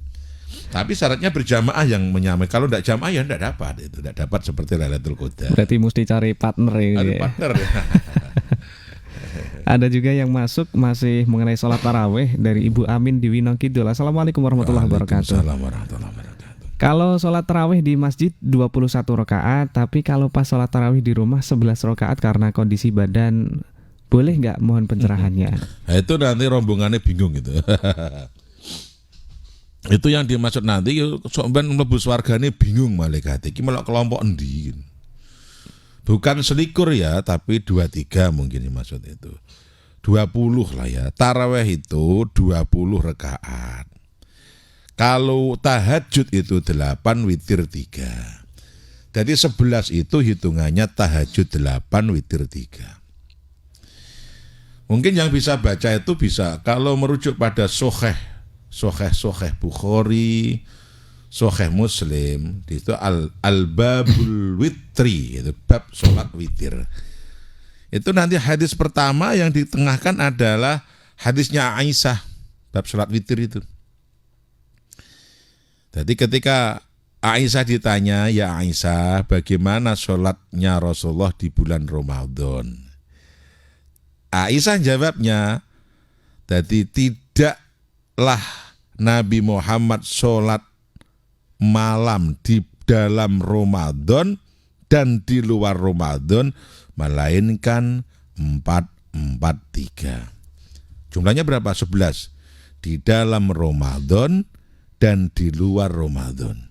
Tapi syaratnya berjamaah yang menyamai. Kalau tidak jamaah ya tidak dapat, itu tidak dapat seperti Lailatul Qadar. Berarti mesti cari partner ya. Partner. Ada juga yang masuk masih mengenai sholat taraweh dari Ibu Amin di Winong Kidul. Assalamualaikum warahmatullahi wabarakatuh. Waalaikumsalam warahmatullahi wabarakatuh. Kalau sholat tarawih di masjid 21 rakaat, tapi kalau pas sholat tarawih di rumah 11 rakaat karena kondisi badan, boleh nggak? Mohon pencerahannya. Nah, itu nanti rombongannya bingung gitu. Itu yang dimaksud nanti, sobat mlebu swargane bingung malaikat iki melok kelompok endi. Bukan selikur ya, tapi 23 mungkin dimaksud itu. 20 lah ya. Tarawih itu 20 rakaat. Kalau tahajud itu 8, witir 3. Jadi 11 itu hitungannya tahajud 8, witir 3. Mungkin yang bisa baca itu bisa kalau merujuk pada Sahih Bukhari, Sahih Muslim, itu al-babul witri, itu bab sholat witir. Itu nanti hadis pertama yang ditengahkan adalah hadisnya Aisyah, bab sholat witir itu. Jadi ketika Aisyah ditanya, ya Aisyah, bagaimana sholatnya Rasulullah di bulan Ramadan? Aisyah jawabnya, jadi tidaklah Nabi Muhammad sholat malam di dalam Ramadan dan di luar Ramadan, melainkan 4-4-3. Jumlahnya berapa? 11. Di dalam Ramadan dan di luar Ramadan.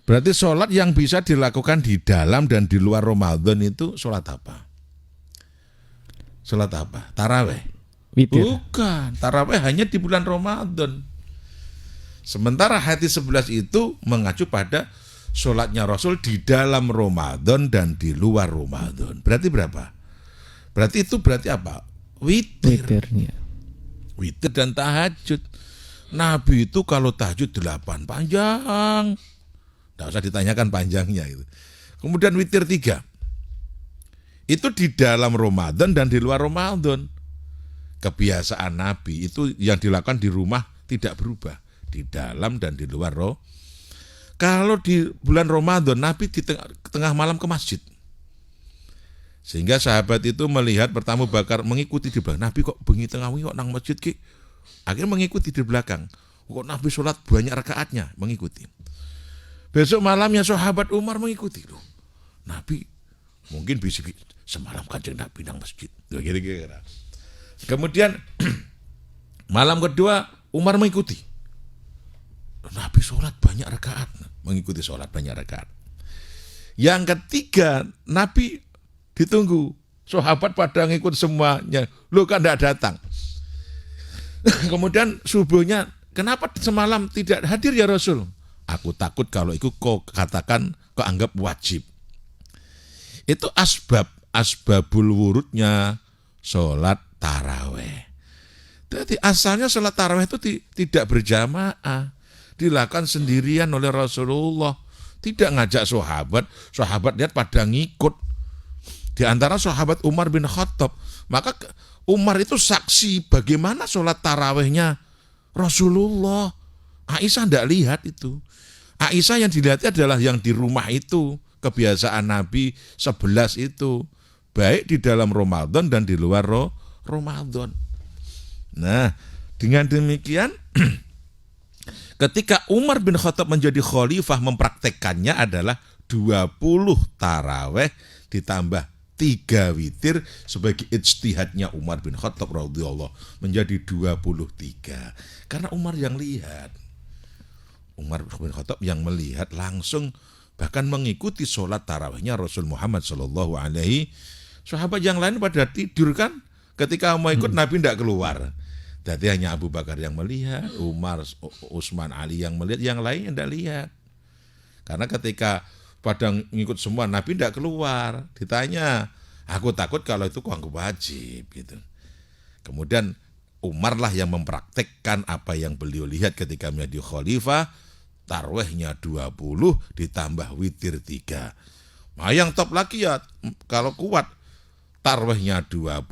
Berarti sholat yang bisa dilakukan di dalam dan di luar Ramadan itu sholat apa? Sholat apa? Taraweh? Witir. Bukan, taraweh hanya di bulan Ramadan. Sementara hadis 11 itu mengacu pada sholatnya Rasul di dalam Ramadan dan di luar Ramadan. Berarti berapa? Berarti apa? Witir. Witirnya. Witir dan tahajud. Nabi itu kalau tahajud 8 panjang. Tidak usah ditanyakan panjangnya itu. Kemudian witir 3. Itu di dalam Ramadan dan di luar Ramadan. Kebiasaan Nabi itu yang dilakukan di rumah tidak berubah. Di dalam dan di luar Kalau di bulan Ramadan, Nabi di tengah malam ke masjid. Sehingga sahabat itu melihat pertama Bakar mengikuti di belakang. Nabi kok bengi tengah wingi kok nang masjid ki? Akhirnya mengikuti di belakang. Kok Nabi sholat banyak rakaatnya, mengikuti. Besok malamnya sahabat Umar mengikuti loh. Nabi mungkin bisa semalam kanjeng Nabi nang masjid. Kira-kira. Kemudian malam kedua Umar mengikuti. Nabi sholat banyak rakaat, mengikuti sholat banyak rakaat. Yang ketiga Nabi ditunggu, sahabat pada ngikut semuanya. Lu kan tidak datang. Kemudian subuhnya, kenapa semalam tidak hadir ya Rasul? Aku takut kalau itu kau katakan, kau anggap wajib. Itu asbabul wurudnya sholat taraweh. Jadi asalnya sholat taraweh itu tidak berjamaah, dilakukan sendirian oleh Rasulullah. Tidak ngajak sahabat lihat pada ngikut. Di antara sahabat Umar bin Khattab, maka Umar itu saksi bagaimana sholat tarawehnya Rasulullah. Aisyah tidak lihat itu. Aisyah yang dilihat adalah yang di rumah itu, kebiasaan Nabi 11 itu, baik di dalam Ramadan dan di luar Ramadan. Nah, dengan demikian ketika Umar bin Khattab menjadi khalifah, mempraktekkannya adalah 20 taraweh ditambah 3 witir sebagai ijtihadnya Umar bin Khattab radhiyallahu menjadi 23. Karena Umar yang lihat. Umar bin Khattab yang melihat langsung bahkan mengikuti sholat tarawihnya Rasul Muhammad sallallahu alaihi. Sahabat yang lain pada tidur kan, ketika mau ikut Nabi tidak keluar. Jadi hanya Abu Bakar yang melihat, Umar, Utsman, Ali yang melihat, yang lain tidak lihat. Karena ketika pada ngikut semua Nabi tidak keluar. Ditanya, aku takut kalau itu kok anggap wajib gitu. Kemudian Umar lah yang mempraktekkan apa yang beliau lihat ketika menjadi khalifah. Tarawihnya 20 ditambah witir 3. Nah yang top lagi ya kalau kuat tarawihnya 20,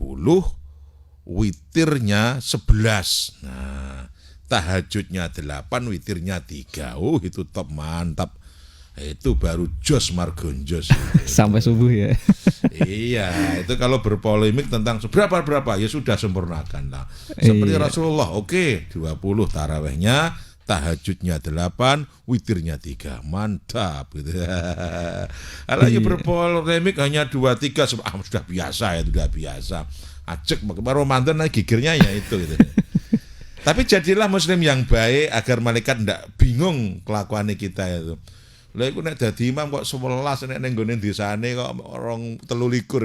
witirnya 11. Nah, tahajudnya 8, witirnya 3. Oh, itu top, mantap. Itu baru jos margonjos. Sampai subuh ya. Iya, itu kalau berpolemik tentang berapa ya sudah sempurnakan lah. Seperti Rasulullah, oke, 20 tarawihnya, tahajudnya 8, witirnya 3. Mantap gitu. Kalau berpolemik hanya 2-3 sudah biasa ya, sudah biasa. Ajek Ramadan gigirnya ya itu gitu. Tapi jadilah muslim yang baik agar malaikat tidak bingung kelakuan kita itu. Lha iku nek dadi imam kok 11 nek ning nggone desane kok 23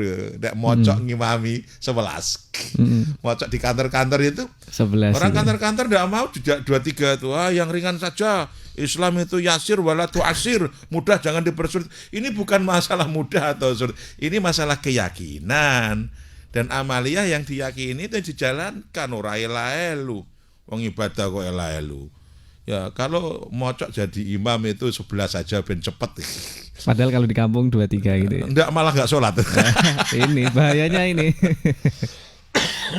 ya. Nek mocok ngimami 11. Mocok di kantor-kantor itu 11. orang kantor-kantor enggak mau juga 23 itu. Yang ringan saja. Islam itu yasir wala tu'asir, mudah jangan dipersulit. Ini bukan masalah mudah atau sulit. Ini masalah keyakinan dan amaliyah yang diyakini itu dijalankan ora elu. Wong ibadah kok elu. Ya kalau mocok jadi imam itu 11 saja ben cepet. Padahal kalau di kampung 23 gitu. Enggak malah enggak sholat. Ini bahayanya ini.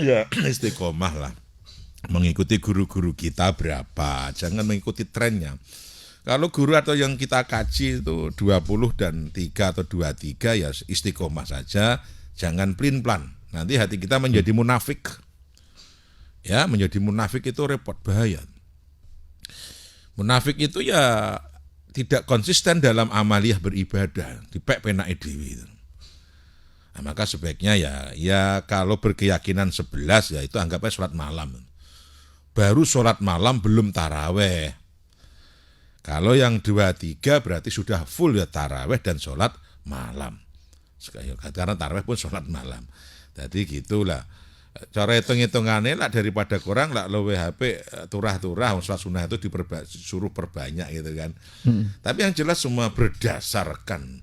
Ya istiqomah lah. Mengikuti guru-guru kita berapa, jangan mengikuti trennya. Kalau guru atau yang kita kaji itu 20 dan 3 atau 23 ya istiqomah saja, jangan plin-plan. Nanti hati kita menjadi munafik. Ya, menjadi munafik itu repot, bahaya. Munafik itu ya tidak konsisten dalam amaliyah beribadah, dipek penake dhewe itu. Nah, maka sebaiknya ya kalau berkeyakinan 11 ya itu anggapnya sholat malam. Baru sholat malam belum taraweh. Kalau yang 23 berarti sudah full ya taraweh dan sholat malam. Karena taraweh pun sholat malam. Jadi gitulah. Cara hitung-hitungannya lah daripada kurang lah lo WHP turah-turah sholat sunnah itu disuruh perbanyak gitu kan. Tapi yang jelas semua berdasarkan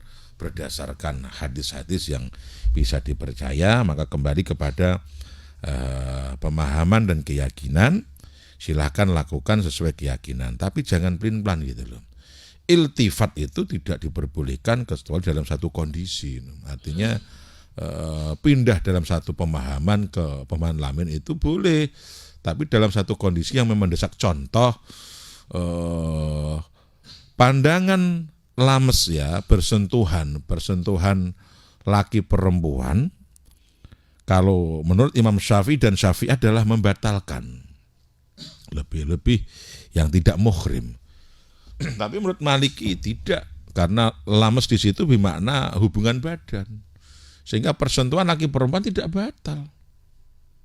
hadis-hadis yang bisa dipercaya, maka kembali kepada pemahaman dan keyakinan. Silahkan lakukan sesuai keyakinan, tapi jangan plin-plan gitu loh. Iltifat itu tidak diperbolehkan kecuali dalam satu kondisi. Artinya pindah dalam satu pemahaman ke pemahaman lain itu boleh, tapi dalam satu kondisi yang mendesak. Contoh pandangan lames ya, bersentuhan laki perempuan. Kalau menurut Imam Syafi'i dan Syafi'i adalah membatalkan. Lebih-lebih yang tidak muhrim. Tapi menurut Maliki tidak, karena lames di situ bermakna hubungan badan. Sehingga persentuhan laki perempuan tidak batal.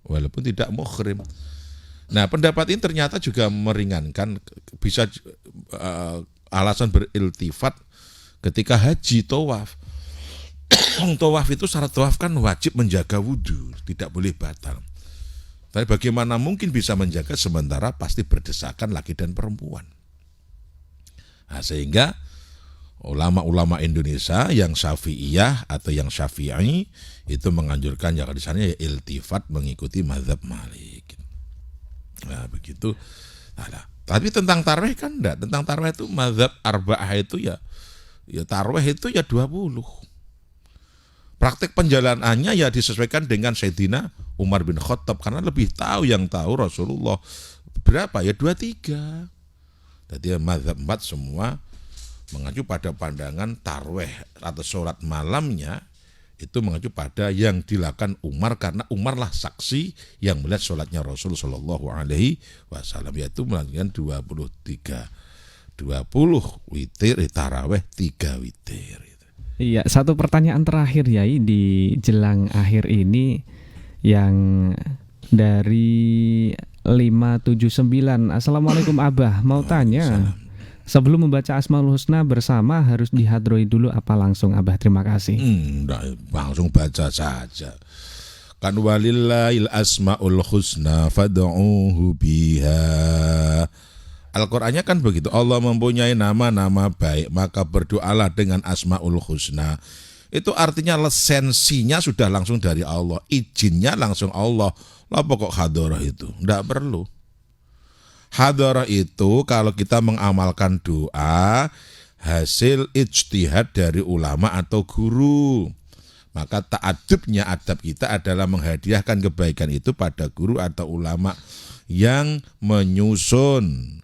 Walaupun tidak muhrim. Nah, pendapat ini ternyata juga meringankan, bisa alasan beriltifat ketika haji tawaf. Tawaf itu syarat tawaf kan wajib menjaga wudhu, tidak boleh batal. Tapi bagaimana mungkin bisa menjaga sementara pasti berdesakan laki dan perempuan. Nah, sehingga ulama-ulama Indonesia yang Syafi'iyah atau yang Syafi'i itu menganjurkan yang di sana ya iltifat mengikuti mazhab Malik. Nah, begitu. Nah, tapi tentang tarawih kan enggak. Tentang tarawih itu mazhab arba'ah itu ya tarawih itu ya 20. Praktek penjalanannya ya disesuaikan dengan Sayyidina Umar bin Khattab karena lebih tahu Rasulullah berapa ya 23. Jadi mazhab 4 semua mengacu pada pandangan tarawih atau sholat malamnya itu mengacu pada yang dilakukan Umar karena Umar lah saksi yang melihat sholatnya Rasul Shallallahu Alaihi Wasallam, yaitu melakukan 20 witir tarawih 3 witir. Iya, satu pertanyaan terakhir Yai di jelang akhir ini yang dari 579. Assalamualaikum Abah, mau tanya. Sebelum membaca Asmaul Husna bersama harus dihadroi dulu apa langsung Abah? Terima kasih. Langsung baca saja. Kan walillahil asmaul husna fad'uhu biha. Al-Qur'annya kan begitu. Allah mempunyai nama-nama baik, maka berdoalah dengan Asmaul Husna. Itu artinya lisensinya sudah langsung dari Allah, izinnya langsung Allah. Apa kok hadarah itu? Enggak perlu. Hadarah itu kalau kita mengamalkan doa hasil ijtihad dari ulama atau guru. Maka ta'adubnya adab kita adalah menghadiahkan kebaikan itu pada guru atau ulama yang menyusun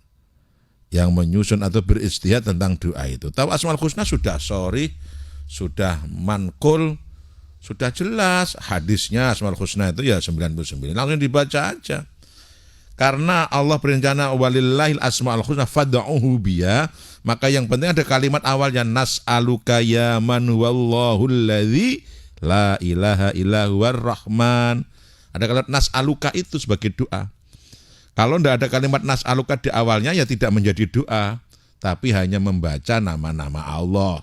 atau beristihad tentang doa itu. Tahu Asmaul Husna sudah sudah manqul, sudah jelas hadisnya Asmaul Husna itu ya 99. Langsung dibaca aja. Karena Allah berencana walillahil asmaul husna fad'uhu biya, maka yang penting ada kalimat awalnya nas'aluka ya man wallahul ladzi la ilaha illa huwar rahman. Ada kalimat nas'aluka itu sebagai doa. Kalau tidak ada kalimat nas'aluka di awalnya ya tidak menjadi doa. tapi hanya membaca nama-nama Allah.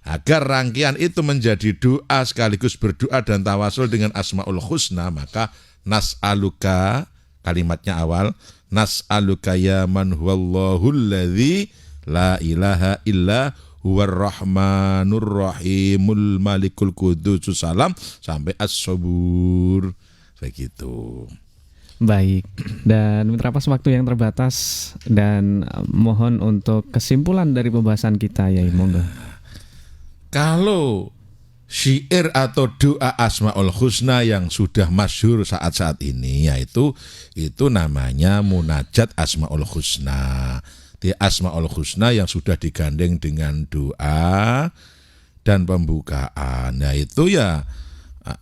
Agar rangkaian itu menjadi doa sekaligus berdoa dan tawasul dengan Asmaul Husna, maka nas'aluka, kalimatnya awal, nas'aluka ya man huwallahul ladzi la ilaha illa huwar rahmanur rahimul malikul qudusus salam sampai as-sabur. Begitu. Baik, dan Mitra Pas waktu yang terbatas dan mohon untuk kesimpulan dari pembahasan kita ya, monggo. Kalau syair atau doa Asmaul Husna yang sudah masyhur saat-saat ini, yaitu itu namanya munajat Asmaul Husna. Di Asmaul Husna yang sudah digandeng dengan doa dan pembukaan. Nah itu ya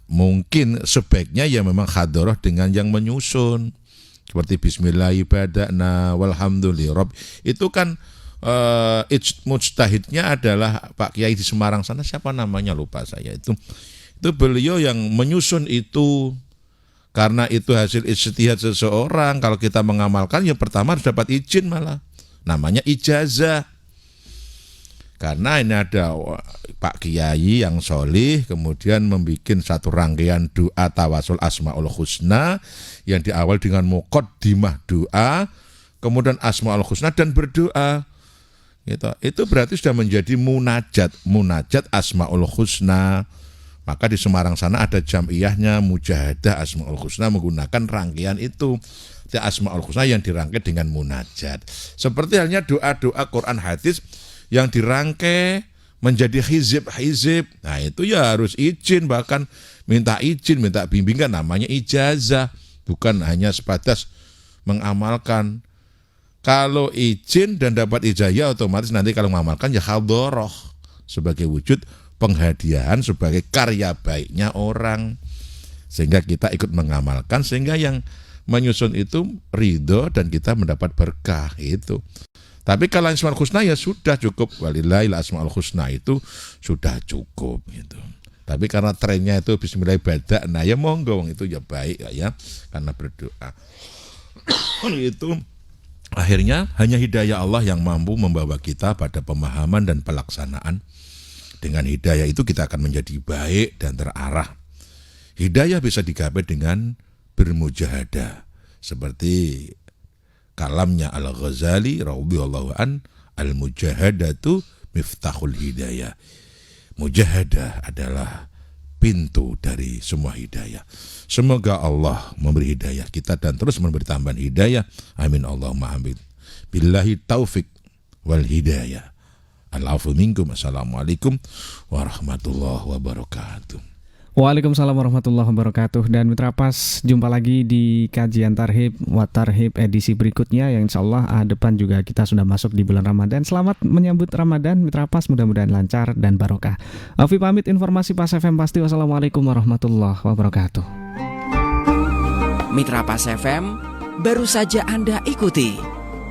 mungkin sebaiknya ya memang hadharah dengan yang menyusun. Seperti bismillah ibadana walhamdulillah. Itu kan mujtahidnya adalah Pak Kiai di Semarang sana, siapa namanya lupa saya, itu beliau yang menyusun itu, karena itu hasil ijtihad seseorang. Kalau kita mengamalkan ya pertama harus dapat izin, malah namanya ijazah, karena ini ada Pak Kiai yang solih kemudian membuat satu rangkaian doa tawasul Asmaul Husna yang diawal dengan muqaddimah doa, kemudian Asmaul Husna dan berdoa. Gitu. Itu berarti sudah menjadi munajat Asmaul Husna. Maka di Semarang sana ada jam'iyahnya mujahadah Asmaul Husna menggunakan rangkaian itu, di Asmaul Husna yang dirangkai dengan munajat. Seperti halnya doa-doa Quran hadis yang dirangkai menjadi hizib. Nah itu ya harus izin, bahkan minta izin, minta bimbingan, namanya ijazah, bukan hanya sebatas mengamalkan. Kalau izin dan dapat ijazah otomatis nanti kalau mengamalkan ya hadharah sebagai wujud penghadiahan sebagai karya baiknya orang, sehingga kita ikut mengamalkan sehingga yang menyusun itu ridho dan kita mendapat berkah itu. Tapi kalau Asmaul Husna ya sudah cukup, walillahil asmaul husna itu sudah cukup gitu. Tapi karena trennya itu bismillah ibadah, nah ya monggo itu ya baik ya karena berdoa. Itu akhirnya hanya hidayah Allah yang mampu membawa kita pada pemahaman dan pelaksanaan. Dengan hidayah itu kita akan menjadi baik dan terarah. Hidayah bisa digapai dengan bermujahadah. Seperti kalamnya Al-Ghazali radhiyallahu an, al-mujahadatu miftahul hidayah. Mujahadah adalah pintu dari semua hidayah. Semoga Allah memberi hidayah kita dan terus memberi tambahan hidayah. Amin Allahumma amin. Billahi taufik wal hidayah. Al-afu minkum. Assalamualaikum warahmatullahi wabarakatuh. Waalaikumsalam warahmatullahi wabarakatuh. Dan Mitra Pas, jumpa lagi di kajian Tarhib wa Tarhib edisi berikutnya yang insya Allah depan juga kita sudah masuk di bulan Ramadan. Selamat menyambut Ramadan Mitra Pas, mudah-mudahan lancar dan barokah. Afi pamit, informasi Pas FM pasti. Wassalamualaikum warahmatullahi wabarakatuh. Mitra Pas FM, baru saja Anda ikuti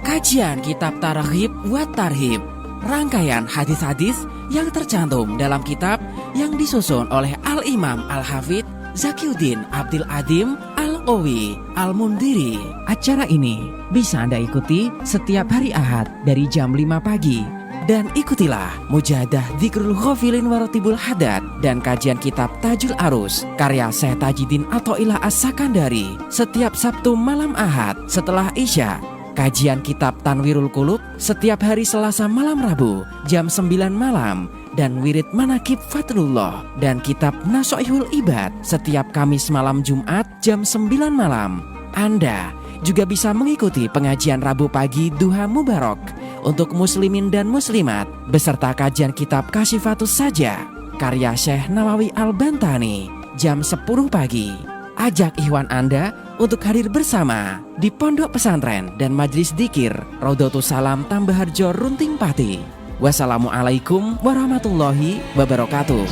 kajian kitab Tarhib wa Tarhib, rangkaian hadis-hadis yang tercantum dalam kitab yang disusun oleh Al-Imam Al-Hafidz Zakiuddin Abdul Adim Al-Owi Al-Mundiri. Acara ini bisa Anda ikuti setiap hari Ahad dari jam 5 pagi. Dan ikutilah Mujahadah Dzikrul Ghafilin Waratibul Hadad dan kajian kitab Tajul Arus karya Syekh Tajuddin Athaillah As-Sakandari setiap Sabtu malam Ahad setelah Isya. Kajian kitab Tanwirul Qulub setiap hari Selasa malam Rabu jam 9 malam. Dan wirid manakib Fathullah dan kitab Nasoihul Ibad setiap Kamis malam Jumat jam 9 malam. Anda juga bisa mengikuti pengajian Rabu pagi Duha Mubarak untuk muslimin dan muslimat beserta kajian kitab Kasyifatus Saja karya Syekh Nawawi Al-Bantani jam 10 pagi. Ajak ikhwan Anda untuk hadir bersama di Pondok Pesantren dan Majlis Dzikir Raudhatus Salam Tambaharjo Runting Pati. Wassalamualaikum warahmatullahi wabarakatuh.